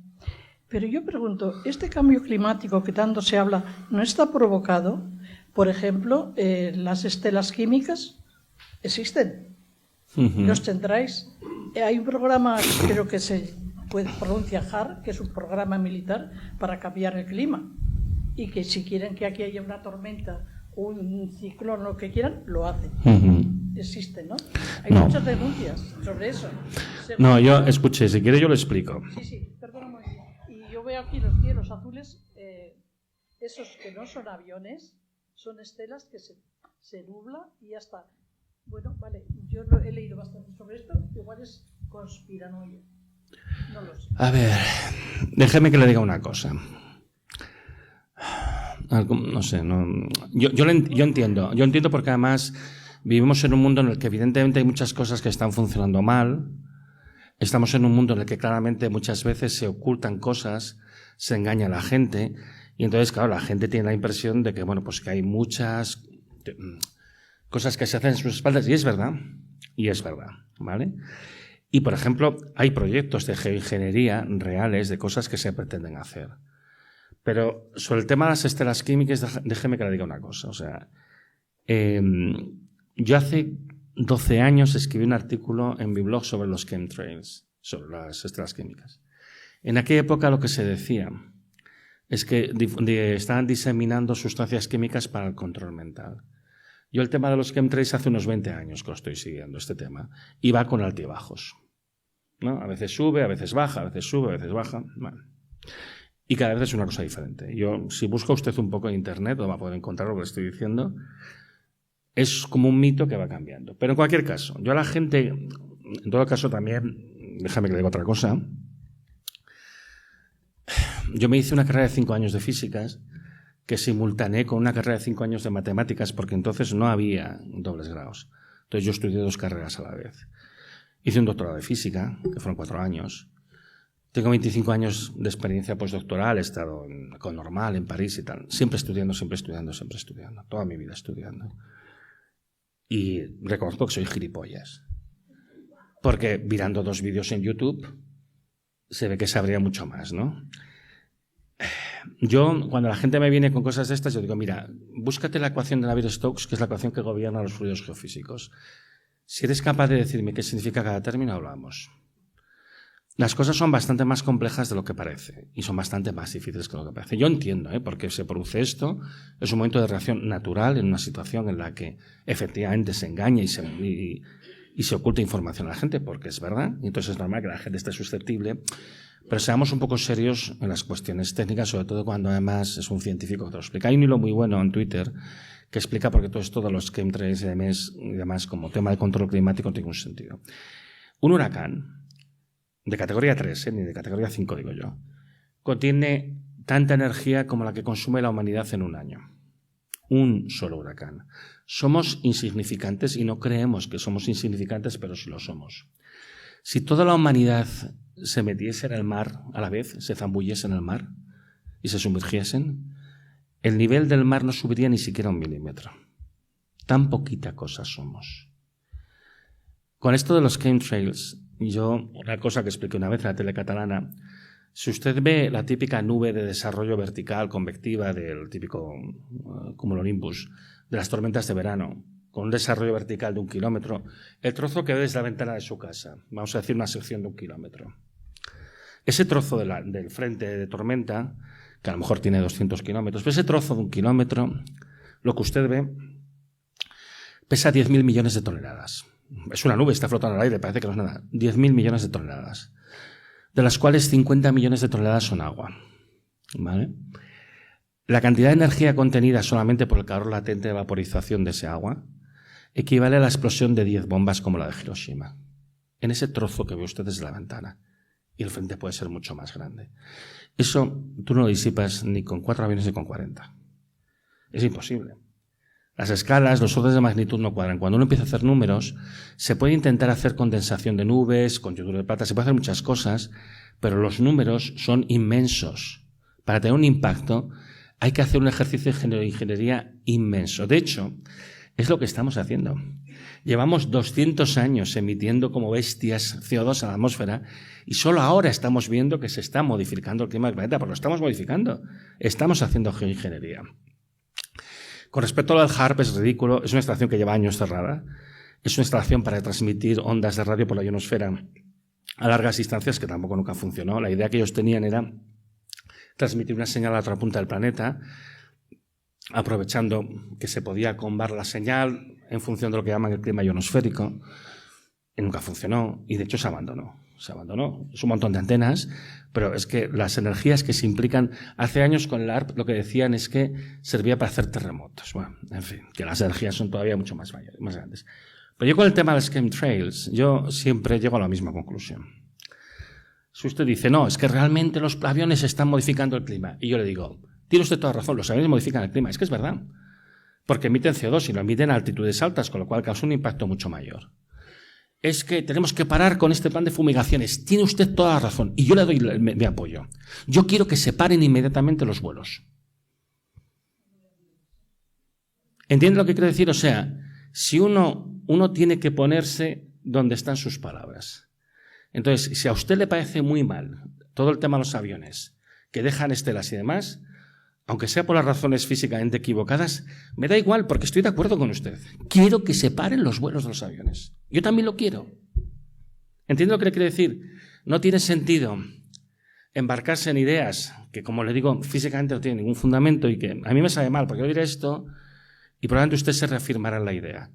Pero yo pregunto, ¿este cambio climático que tanto se habla no está provocado, por ejemplo, las estelas químicas? ¿Existen? ¿Los tendráis? Hay un programa, creo que se puede pronunciar HAR, que es un programa militar para cambiar el clima. Y que si quieren que aquí haya una tormenta, un ciclón, lo que quieran, lo hacen. Existe, ¿no? Hay muchas denuncias sobre eso. No, yo, escuché, si quiere yo lo explico. Sí, perdóname. Y yo veo aquí los cielos azules, esos que no son aviones, son estelas que se nubla y ya está. Bueno, vale, yo he leído bastante sobre esto, igual es conspiranoia. No lo sé. A ver, déjeme que le diga una cosa. No sé, no, yo entiendo porque además vivimos en un mundo en el que evidentemente hay muchas cosas que están funcionando mal. Estamos en un mundo en el que claramente muchas veces se ocultan cosas, se engaña a la gente y entonces, claro, la gente tiene la impresión de que, bueno, pues que hay muchas cosas que se hacen en sus espaldas, y es verdad, ¿vale? Y, por ejemplo, hay proyectos de geoingeniería reales de cosas que se pretenden hacer. Pero sobre el tema de las estelas químicas, déjeme que le diga una cosa. O sea, yo hace 12 años escribí un artículo en mi blog sobre los chemtrails, sobre las estelas químicas. En aquella época lo que se decía es que estaban diseminando sustancias químicas para el control mental. Yo el tema de los chemtrails hace unos 20 años que lo estoy siguiendo, este tema, y va con altibajos, ¿no? A veces sube, a veces baja, a veces sube, a veces baja. Bueno. Y cada vez es una cosa diferente. Si busca usted un poco en internet, lo va a poder encontrar lo que le estoy diciendo. Es como un mito que va cambiando. Pero en cualquier caso, yo a la gente, en todo caso también, déjame que le diga otra cosa. Yo me hice una carrera de 5 años de físicas que simultaneé con una carrera de 5 años de matemáticas, porque entonces no había dobles grados. Entonces yo estudié 2 carreras a la vez. Hice un doctorado de física, que fueron 4 años. Tengo 25 años de experiencia postdoctoral, he estado con Normal, en París y tal. Siempre estudiando. Toda mi vida estudiando. Y reconozco que soy gilipollas. Porque mirando 2 vídeos en YouTube se ve que sabría mucho más, ¿no? Yo, cuando la gente me viene con cosas de estas, yo digo, mira, búscate la ecuación de Navier-Stokes, que es la ecuación que gobierna los fluidos geofísicos. Si eres capaz de decirme qué significa cada término, hablamos. Las cosas son bastante más complejas de lo que parece y son bastante más difíciles que lo que parece. Yo entiendo, por qué se produce esto. Es un momento de reacción natural en una situación en la que efectivamente se engaña y se oculta información a la gente, porque es verdad. Y entonces es normal que la gente esté susceptible. Pero seamos un poco serios en las cuestiones técnicas, sobre todo cuando además es un científico que te lo explica. Hay un hilo muy bueno en Twitter que explica por qué todo esto de los chemtrails y demás como tema de control climático no tiene un sentido. Un huracán de categoría 3, ni de categoría 5 digo yo, contiene tanta energía como la que consume la humanidad en un año. Un solo huracán. Somos insignificantes y no creemos que somos insignificantes, pero sí lo somos. Si toda la humanidad se metiese en el mar a la vez, se zambullese en el mar y se sumergiesen, el nivel del mar no subiría ni siquiera 1 milímetro. Tan poquita cosa somos. Con esto de los chemtrails, una cosa que expliqué una vez en la tele catalana, si usted ve la típica nube de desarrollo vertical convectiva del típico cumulonimbus de las tormentas de verano, con un desarrollo vertical de 1 kilómetro, el trozo que ve desde la ventana de su casa, vamos a decir una sección de 1 kilómetro. Ese trozo del frente de tormenta, que a lo mejor tiene 200 kilómetros, pero ese trozo de 1 kilómetro, lo que usted ve, pesa 10.000 millones de toneladas. Es una nube, está flotando al aire, parece que no es nada. 10.000 millones de toneladas, de las cuales 50 millones de toneladas son agua. ¿Vale? La cantidad de energía contenida solamente por el calor latente de vaporización de ese agua equivale a la explosión de 10 bombas como la de Hiroshima, en ese trozo que ve usted desde la ventana. Y el frente puede ser mucho más grande. Eso tú no lo disipas ni con 4 aviones ni con 40. Es imposible. Las escalas, los órdenes de magnitud no cuadran. Cuando uno empieza a hacer números, se puede intentar hacer condensación de nubes, con yoduro de plata, se puede hacer muchas cosas, pero los números son inmensos. Para tener un impacto hay que hacer un ejercicio de ingeniería inmenso. De hecho, es lo que estamos haciendo. Llevamos 200 años emitiendo como bestias CO2 a la atmósfera y solo ahora estamos viendo que se está modificando el clima del planeta, porque lo estamos modificando. Estamos haciendo geoingeniería. Con respecto al HAARP, es ridículo. Es una instalación que lleva años cerrada. Es una instalación para transmitir ondas de radio por la ionosfera a largas distancias, que tampoco nunca funcionó. La idea que ellos tenían era transmitir una señal a la otra punta del planeta, aprovechando que se podía combar la señal en función de lo que llaman el clima ionosférico. Y nunca funcionó, y de hecho se abandonó. Es un montón de antenas, pero es que las energías que se implican, hace años con el HAARP lo que decían es que servía para hacer terremotos. Bueno, en fin, que las energías son todavía mucho más grandes. Pero yo con el tema de los chemtrails, yo siempre llego a la misma conclusión. Si usted dice, no, es que realmente los aviones están modificando el clima, y yo le digo, tiene usted toda razón, los aviones modifican el clima, es que es verdad, porque emiten CO2 y lo emiten a altitudes altas, con lo cual causa un impacto mucho mayor. Es que tenemos que parar con este plan de fumigaciones. Tiene usted toda la razón. Y yo le doy mi apoyo. Yo quiero que se paren inmediatamente los vuelos. ¿Entiende lo que quiero decir? O sea, si uno tiene que ponerse donde están sus palabras. Entonces, si a usted le parece muy mal todo el tema de los aviones, que dejan estelas y demás, aunque sea por las razones físicamente equivocadas, me da igual porque estoy de acuerdo con usted. Quiero que se paren los vuelos de los aviones. Yo también lo quiero. ¿Entiende lo que le quiero decir? No tiene sentido embarcarse en ideas que, como le digo, físicamente no tienen ningún fundamento y que a mí me sabe mal porque yo diré esto y probablemente usted se reafirmará en la idea.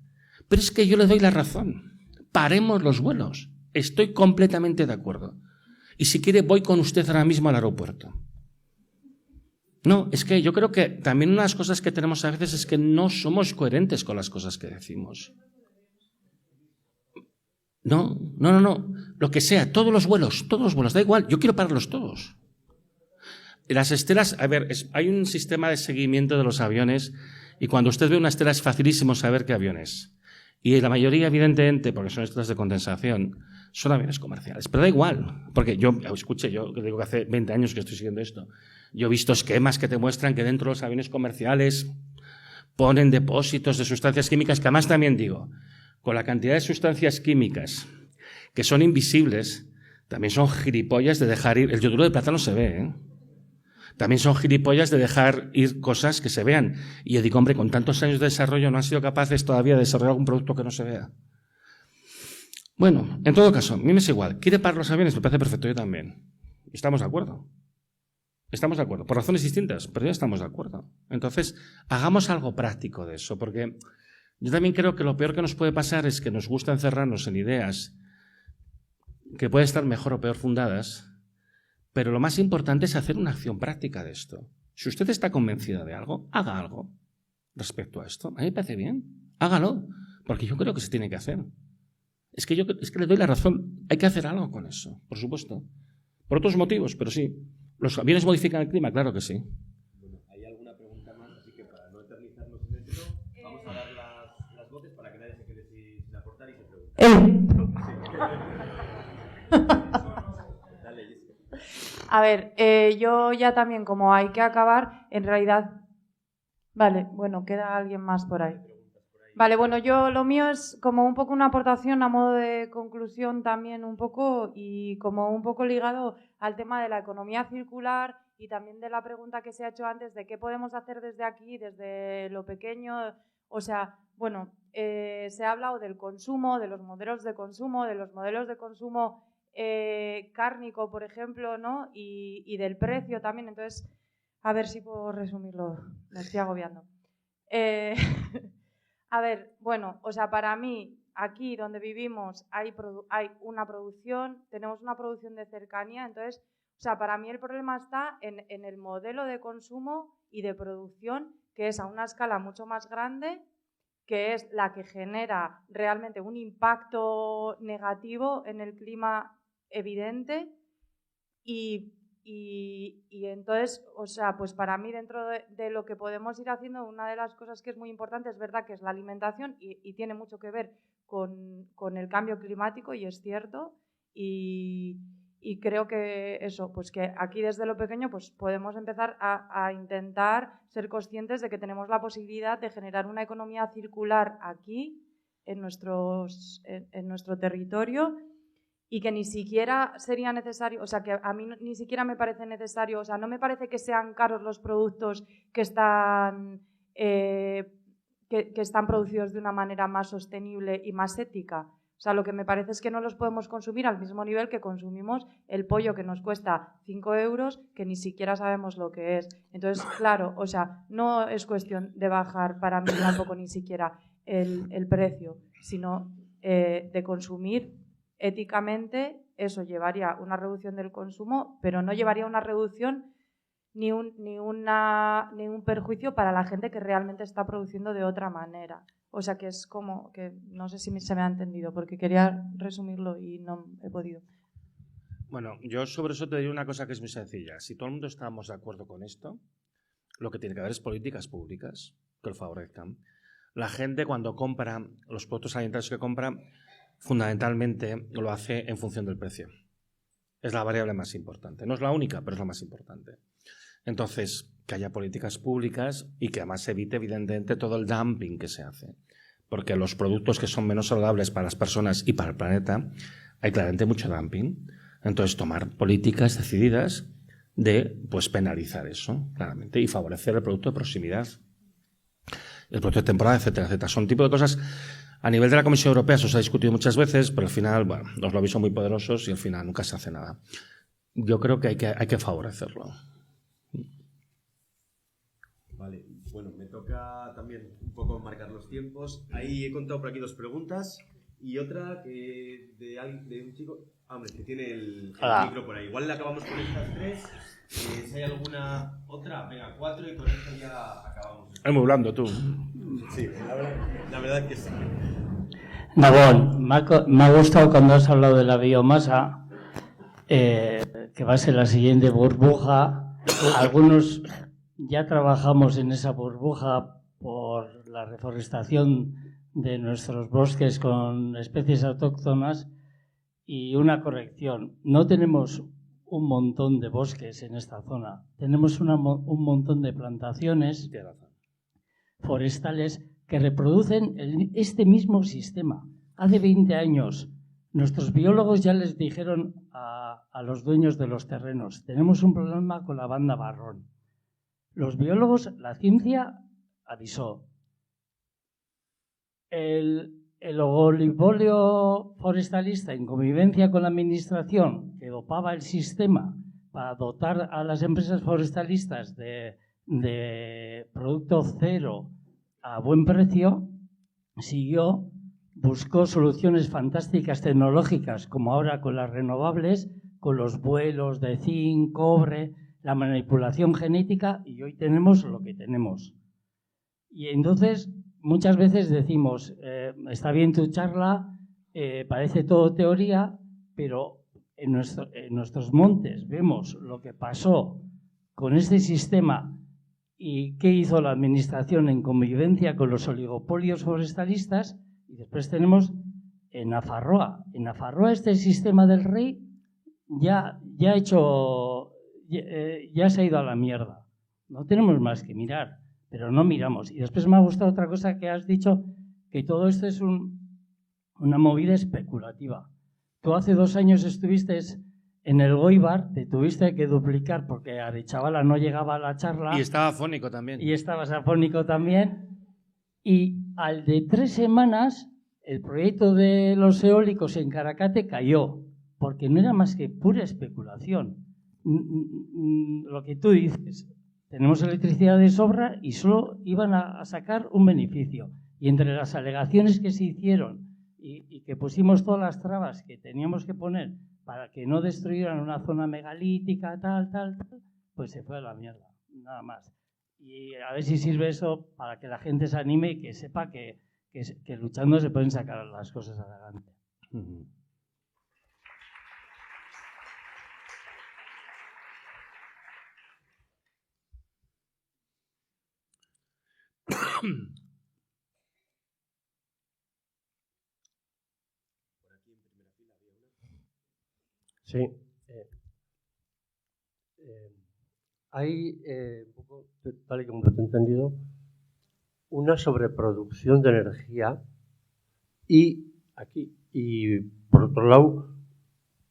Pero es que yo le doy la razón. Paremos los vuelos. Estoy completamente de acuerdo. Y si quiere, voy con usted ahora mismo al aeropuerto. No, es que yo creo que también una de las cosas que tenemos a veces es que no somos coherentes con las cosas que decimos. No. Lo que sea, todos los vuelos, da igual, yo quiero pararlos todos. Las estelas, a ver, hay un sistema de seguimiento de los aviones y cuando usted ve una estela es facilísimo saber qué avión es. Y la mayoría, evidentemente, porque son estelas de condensación, son aviones comerciales. Pero da igual, porque yo digo que hace 20 años que estoy siguiendo esto. Yo he visto esquemas que te muestran que dentro de los aviones comerciales ponen depósitos de sustancias químicas, que además también digo, con la cantidad de sustancias químicas que son invisibles, también son gilipollas de dejar ir. El yoduro de plata no se ve, ¿eh? También son gilipollas de dejar ir cosas que se vean. Y yo digo, hombre, con tantos años de desarrollo no han sido capaces todavía de desarrollar algún producto que no se vea. Bueno, en todo caso, a mí me es igual. ¿Quiere parar los aviones? Me parece perfecto, yo también. Estamos de acuerdo. Estamos de acuerdo. Por razones distintas, pero ya estamos de acuerdo. Entonces, hagamos algo práctico de eso, porque yo también creo que lo peor que nos puede pasar es que nos gusta encerrarnos en ideas que pueden estar mejor o peor fundadas, pero lo más importante es hacer una acción práctica de esto. Si usted está convencida de algo, haga algo respecto a esto. A mí me parece bien. Hágalo, porque yo creo que se tiene que hacer. Es que le doy la razón. Hay que hacer algo con eso, por supuesto. Por otros motivos, pero sí. ¿Los aviones modifican el clima? Claro que sí. Bueno, ¿hay alguna pregunta más? Así que para no eternizarnos en esto, vamos a dar las voces para que nadie se quede sin aportar y se pregunte. Dale, Jessica. A ver, yo ya también, como hay que acabar, en realidad... Vale, bueno, queda alguien más por ahí. Vale, bueno, yo lo mío es como un poco una aportación a modo de conclusión también un poco y como un poco ligado al tema de la economía circular y también de la pregunta que se ha hecho antes de qué podemos hacer desde aquí, desde lo pequeño. O sea, bueno, se ha hablado del consumo, de los modelos de consumo cárnico, por ejemplo, ¿no? Y del precio también. Entonces, a ver si puedo resumirlo, me estoy agobiando. A ver, bueno, o sea, para mí, aquí donde vivimos hay una producción, tenemos una producción de cercanía, entonces, o sea, para mí el problema está en el modelo de consumo y de producción, que es a una escala mucho más grande, que es la que genera realmente un impacto negativo en el clima evidente y entonces, o sea, pues para mí dentro de lo que podemos ir haciendo, una de las cosas que es muy importante es verdad que es la alimentación y tiene mucho que ver con el cambio climático y es cierto y creo que eso, pues que aquí desde lo pequeño pues podemos empezar a intentar ser conscientes de que tenemos la posibilidad de generar una economía circular aquí en nuestro territorio y que ni siquiera sería necesario, o sea, que a mí ni siquiera me parece necesario, o sea, no me parece que sean caros los productos que están producidos de una manera más sostenible y más ética. O sea, lo que me parece es que no los podemos consumir al mismo nivel que consumimos el pollo que nos cuesta 5 euros, que ni siquiera sabemos lo que es. Entonces, claro, o sea, no es cuestión de bajar para mí tampoco ni siquiera el precio, sino de consumir éticamente. Eso llevaría una reducción del consumo, pero no llevaría una reducción ni un perjuicio para la gente que realmente está produciendo de otra manera. O sea, que es como que no sé si se me ha entendido, porque quería resumirlo y no he podido. Bueno, yo sobre eso te diría una cosa que es muy sencilla. Si todo el mundo estamos de acuerdo con esto, lo que tiene que haber es políticas públicas que lo favorezcan. La gente cuando compra los productos alimentarios que compra, fundamentalmente lo hace en función del precio. Es la variable más importante. No es la única, pero es la más importante. Entonces, que haya políticas públicas y que además se evite, evidentemente, todo el dumping que se hace. Porque los productos que son menos saludables para las personas y para el planeta, hay claramente mucho dumping. Entonces, tomar políticas decididas de pues penalizar eso, claramente, y favorecer el producto de proximidad, el producto de temporada, etcétera, etcétera. Son tipo de cosas. A nivel de la Comisión Europea eso se ha discutido muchas veces, pero al final, bueno, los lobbies son muy poderosos y al final nunca se hace nada. Yo creo que hay que favorecerlo. Vale, bueno, me toca también un poco marcar los tiempos. Ahí he contado por aquí 2 preguntas y otra que de un chico, hombre, que tiene el micro por ahí. Igual le acabamos con estas 3. Si hay alguna otra, venga, 4 y con esto ya acabamos. Es muy blando, tú. Sí, la verdad que sí. Nabón, me ha gustado cuando has hablado de la biomasa, que va a ser la siguiente burbuja. Algunos ya trabajamos en esa burbuja por la reforestación de nuestros bosques con especies autóctonas. Y una corrección, no tenemos un montón de bosques en esta zona, tenemos un montón de plantaciones forestales que reproducen este mismo sistema. Hace 20 años nuestros biólogos ya les dijeron a los dueños de los terrenos, tenemos un problema con la banda marrón. Los biólogos, la ciencia avisó. El oligopolio forestalista en convivencia con la administración que dopaba el sistema para dotar a las empresas forestalistas de producto cero a buen precio, siguió, buscó soluciones fantásticas tecnológicas como ahora con las renovables, con los vuelos de zinc, cobre, la manipulación genética, y hoy tenemos lo que tenemos. Y entonces muchas veces decimos, está bien tu charla, parece todo teoría, pero en nuestros montes vemos lo que pasó con este sistema y qué hizo la administración en convivencia con los oligopolios forestalistas, y después tenemos en Nafarroa. En Nafarroa este sistema del rey ya se ha ido a la mierda. No tenemos más que mirar, pero no miramos. Y después me ha gustado otra cosa que has dicho, que todo esto es una movida especulativa. Tú hace 2 años estuviste en el Goibar, te tuviste que duplicar porque Arechavala no llegaba a la charla. Y estaba afónico también. Y estabas afónico también. Y al de 3 semanas, el proyecto de los eólicos en Caracate cayó, porque no era más que pura especulación. Lo que tú dices, tenemos electricidad de sobra y solo iban a sacar un beneficio. Y entre las alegaciones que se hicieron y que pusimos todas las trabas que teníamos que poner para que no destruyeran una zona megalítica, tal, pues se fue a la mierda, nada más. Y a ver si sirve eso para que la gente se anime y que sepa que luchando se pueden sacar las cosas adelante. Sí. Hay, un poco, tal y como lo he entendido, una sobreproducción de energía y por otro lado,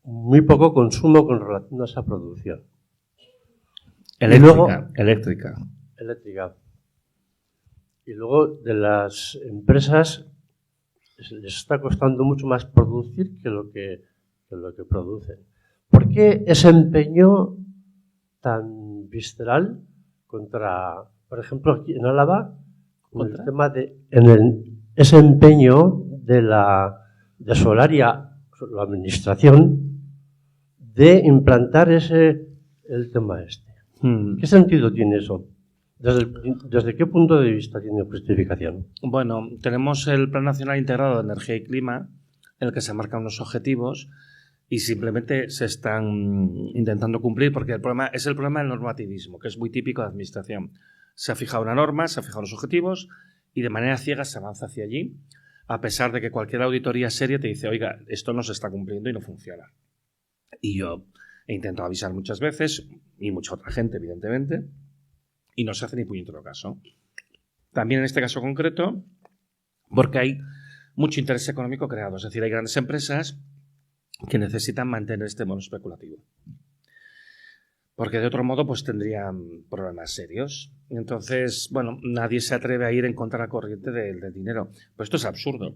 muy poco consumo con relación a esa producción. Eléctrica. Y luego de las empresas les está costando mucho más producir que lo que producen. ¿Por qué ese empeño tan visceral contra, por ejemplo, aquí en Álava, con el tema de ese empeño de Solaria, la administración, de implantar el tema este? ¿Qué sentido tiene eso? ¿Desde qué punto de vista tiene justificación? Bueno, tenemos el Plan Nacional Integrado de Energía y Clima, en el que se marcan unos objetivos y simplemente se están intentando cumplir, porque el problema es el problema del normativismo, que es muy típico de administración. Se ha fijado una norma, se han fijado los objetivos y de manera ciega se avanza hacia allí, a pesar de que cualquier auditoría seria te dice, oiga, esto no se está cumpliendo y no funciona. Y yo He intentado avisar muchas veces, y mucha otra gente, evidentemente, y no se hace ni puñetero caso. También en este caso concreto, porque hay mucho interés económico creado. Es decir, hay grandes empresas que necesitan mantener este modo especulativo. Porque de otro modo pues tendrían problemas serios. Entonces, bueno, nadie se atreve a ir en contra de la corriente del dinero. Pues esto es absurdo.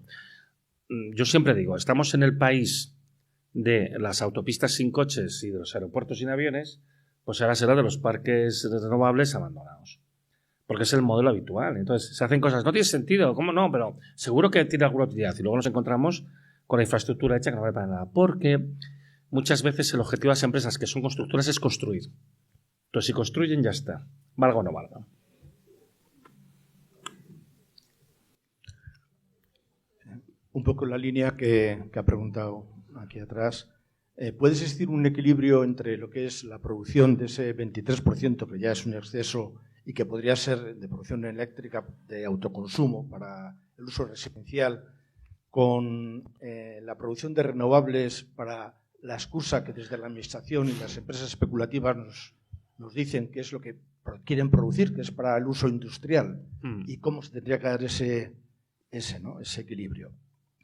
Yo siempre digo, estamos en el país de las autopistas sin coches y de los aeropuertos sin aviones, pues ahora será de los parques renovables abandonados. Porque es el modelo habitual. Entonces, se hacen cosas, no tiene sentido, ¿cómo no? Pero seguro que tiene alguna utilidad. Y luego nos encontramos con la infraestructura hecha que no vale para nada. Porque muchas veces el objetivo de las empresas que son constructoras es construir. Entonces, si construyen, ya está. Valga o no valga. Un poco en la línea que ha preguntado aquí atrás. ¿Puede existir un equilibrio entre lo que es la producción de ese 23%, que ya es un exceso, y que podría ser de producción eléctrica de autoconsumo para el uso residencial, con la producción de renovables para la excusa que desde la Administración y las empresas especulativas nos dicen que es lo que quieren producir, que es para el uso industrial, y cómo se tendría que dar ese equilibrio?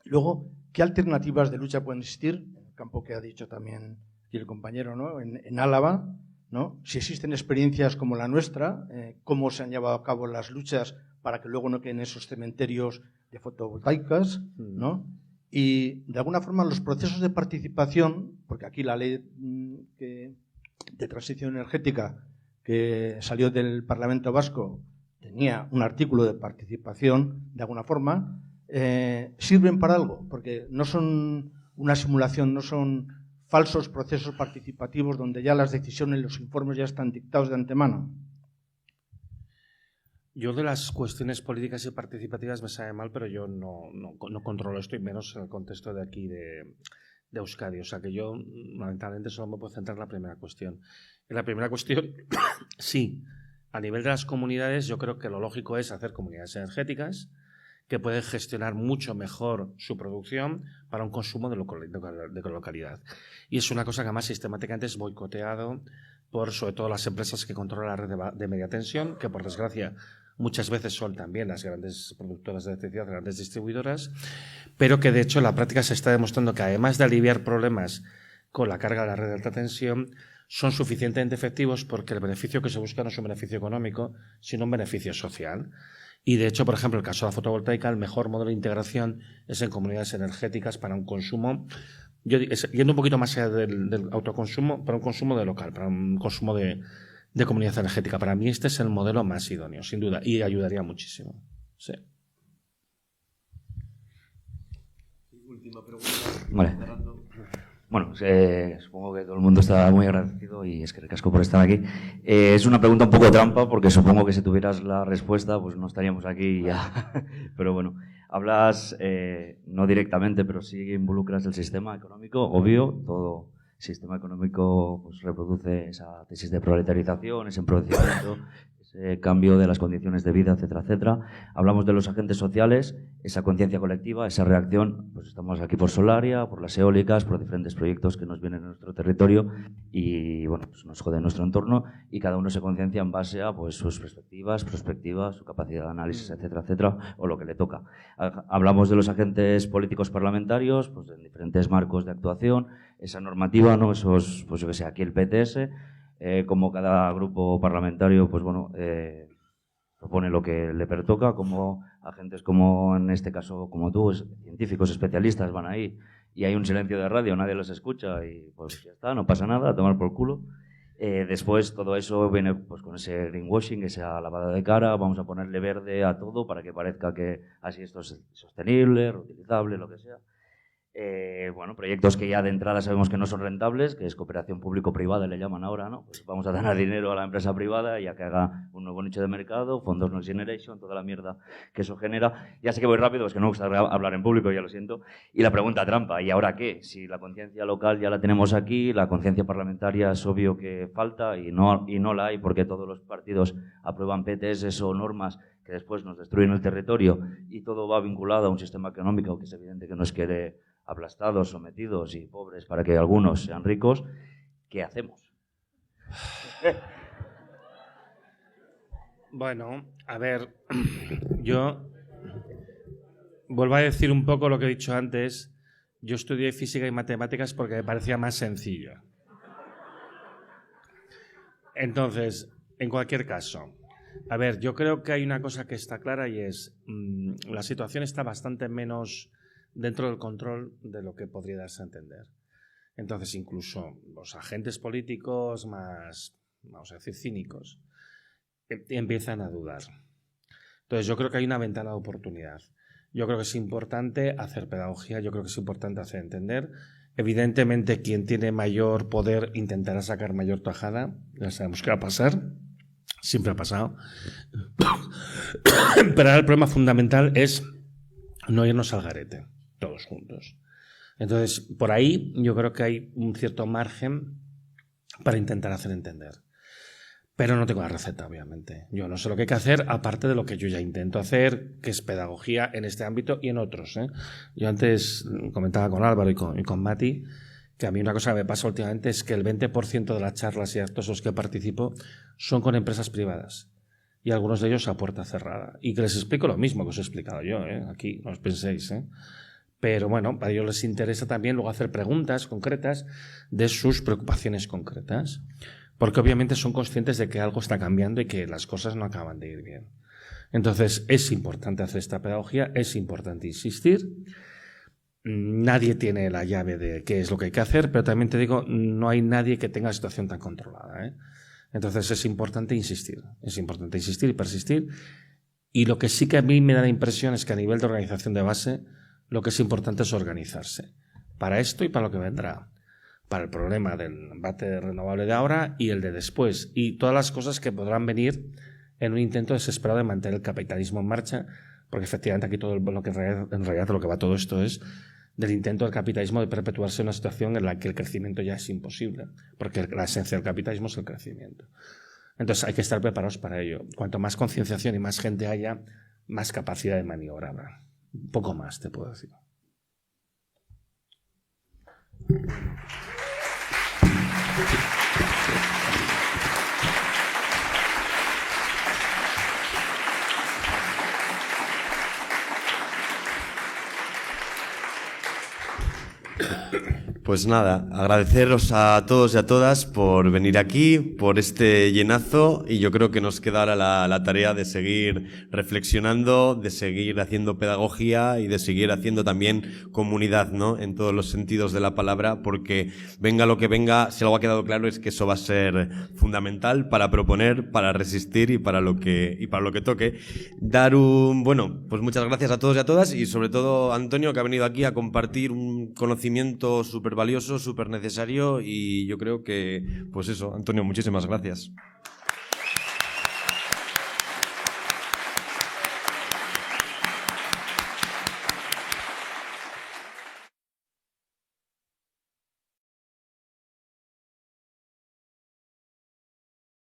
Luego, ¿qué alternativas de lucha pueden existir? En el campo que ha dicho también aquí el compañero, ¿no? En Álava, ¿no? Si existen experiencias como la nuestra, cómo se han llevado a cabo las luchas para que luego no queden esos cementerios de fotovoltaicas, ¿no? Y, de alguna forma, los procesos de participación, porque aquí la ley de transición energética que salió del Parlamento Vasco tenía un artículo de participación, de alguna forma, sirven para algo, porque no son una simulación, no son falsos procesos participativos donde ya las decisiones, los informes ya están dictados de antemano. Yo de las cuestiones políticas y participativas me sabe mal, pero yo no controlo esto, y menos en el contexto de aquí de Euskadi. O sea que yo, lamentablemente, solo me puedo centrar en la primera cuestión. En la primera cuestión, sí, a nivel de las comunidades, yo creo que lo lógico es hacer comunidades energéticas que pueden gestionar mucho mejor su producción para un consumo de localidad. Y es una cosa que además sistemáticamente es boicoteado por sobre todo las empresas que controlan la red de media tensión, que por desgracia muchas veces son también las grandes productoras de electricidad, grandes distribuidoras, pero que de hecho en la práctica se está demostrando que además de aliviar problemas con la carga de la red de alta tensión, son suficientemente efectivos porque el beneficio que se busca no es un beneficio económico, sino un beneficio social. Y de hecho, por ejemplo, el caso de la fotovoltaica, el mejor modelo de integración es en comunidades energéticas para un consumo, yendo un poquito más allá del autoconsumo, para un consumo de local, para un consumo de comunidad energética. Para mí este es el modelo más idóneo, sin duda, y ayudaría muchísimo. Sí. Última pregunta. Vale. Bueno, supongo que todo el mundo está muy agradecido y es que recasco por estar aquí. Es una pregunta un poco trampa porque supongo que si tuvieras la respuesta pues no estaríamos aquí ya. Pero bueno, hablas no directamente, pero sí involucras el sistema económico, obvio. Todo sistema económico pues reproduce esa tesis de proletarización, ese empobrecimiento, ese cambio de las condiciones de vida, etcétera, etcétera. Hablamos de los agentes sociales, esa conciencia colectiva, esa reacción. Pues estamos aquí por Solaria, por las eólicas, por diferentes proyectos que nos vienen a nuestro territorio y bueno, pues nos jode nuestro entorno y cada uno se conciencia en base a pues sus perspectivas, su capacidad de análisis, etcétera, etcétera, o lo que le toca. Hablamos de los agentes políticos parlamentarios, pues en diferentes marcos de actuación, esa normativa, ¿no? Esos, pues yo que sé, aquí el PTS, como cada grupo parlamentario, pues bueno, propone lo que le pertoca, como agentes como en este caso como tú, científicos especialistas van ahí y hay un silencio de radio, nadie los escucha y pues ya está, no pasa nada, a tomar por culo. Después todo eso viene pues con ese greenwashing, esa lavada de cara, vamos a ponerle verde a todo para que parezca que así esto es sostenible, reutilizable, lo que sea. Bueno, proyectos que ya de entrada sabemos que no son rentables, que es cooperación público-privada, le llaman ahora, ¿no? Pues vamos a dar dinero a la empresa privada ya que haga un nuevo nicho de mercado, fondos Next Generation, toda la mierda que eso genera. Ya sé que voy rápido, es que no me gusta hablar en público, ya lo siento. Y la pregunta trampa, ¿y ahora qué? Si la conciencia local ya la tenemos aquí, la conciencia parlamentaria es obvio que falta y no la hay porque todos los partidos aprueban PTS o normas que después nos destruyen el territorio y todo va vinculado a un sistema económico que es evidente que nos quiere aplastados, sometidos y pobres para que algunos sean ricos. ¿qué hacemos? Bueno, a ver, yo vuelvo a decir un poco lo que he dicho antes. Yo estudié física y matemáticas porque me parecía más sencillo. Entonces, en cualquier caso, a ver, yo creo que hay una cosa que está clara y es la situación está bastante menos dentro del control de lo que podría darse a entender. Entonces, incluso los agentes políticos más, vamos a decir, cínicos, empiezan a dudar. Entonces, yo creo que hay una ventana de oportunidad. Yo creo que es importante hacer pedagogía, yo creo que es importante hacer entender. Evidentemente, quien tiene mayor poder intentará sacar mayor tajada. Ya sabemos qué va a pasar. Siempre ha pasado. Pero ahora el problema fundamental es no irnos al garete, todos juntos. Entonces, por ahí yo creo que hay un cierto margen para intentar hacer entender. Pero no tengo la receta, obviamente. Yo no sé lo que hay que hacer, aparte de lo que yo ya intento hacer, que es pedagogía en este ámbito y en otros, ¿eh? Yo antes comentaba con Álvaro y con Mati que a mí una cosa que me pasa últimamente es que el 20% de las charlas y actos en los que participo son con empresas privadas. Y algunos de ellos a puerta cerrada. Y que les explico lo mismo que os he explicado yo, ¿eh? Aquí, no os penséis, ¿eh? Pero bueno, para ellos les interesa también luego hacer preguntas concretas de sus preocupaciones concretas. Porque obviamente son conscientes de que algo está cambiando y que las cosas no acaban de ir bien. Entonces, es importante hacer esta pedagogía, es importante insistir. Nadie tiene la llave de qué es lo que hay que hacer, pero también te digo, no hay nadie que tenga la situación tan controlada, ¿eh? Entonces, es importante insistir y persistir. Y lo que sí que a mí me da la impresión es que a nivel de organización de base, lo que es importante es organizarse para esto y para lo que vendrá. Para el problema del embate renovable de ahora y el de después, y todas las cosas que podrán venir en un intento desesperado de mantener el capitalismo en marcha, porque efectivamente aquí todo lo que en realidad lo que va todo esto es del intento del capitalismo de perpetuarse en una situación en la que el crecimiento ya es imposible, porque la esencia del capitalismo es el crecimiento. Entonces hay que estar preparados para ello. Cuanto más concienciación y más gente haya, más capacidad de maniobra habrá. Un poco más, te puedo decir. Pues nada, agradeceros a todos y a todas por venir aquí, por este llenazo, y yo creo que nos queda ahora la tarea de seguir reflexionando, de seguir haciendo pedagogía y de seguir haciendo también comunidad, ¿no? En todos los sentidos de la palabra, porque venga lo que venga, si algo ha quedado claro es que eso va a ser fundamental para proponer, para resistir y para lo que toque. Pues muchas gracias a todos y a todas, y sobre todo a Antonio, que ha venido aquí a compartir un conocimiento súper valioso, súper necesario, y yo creo que, pues eso, Antonio, muchísimas gracias.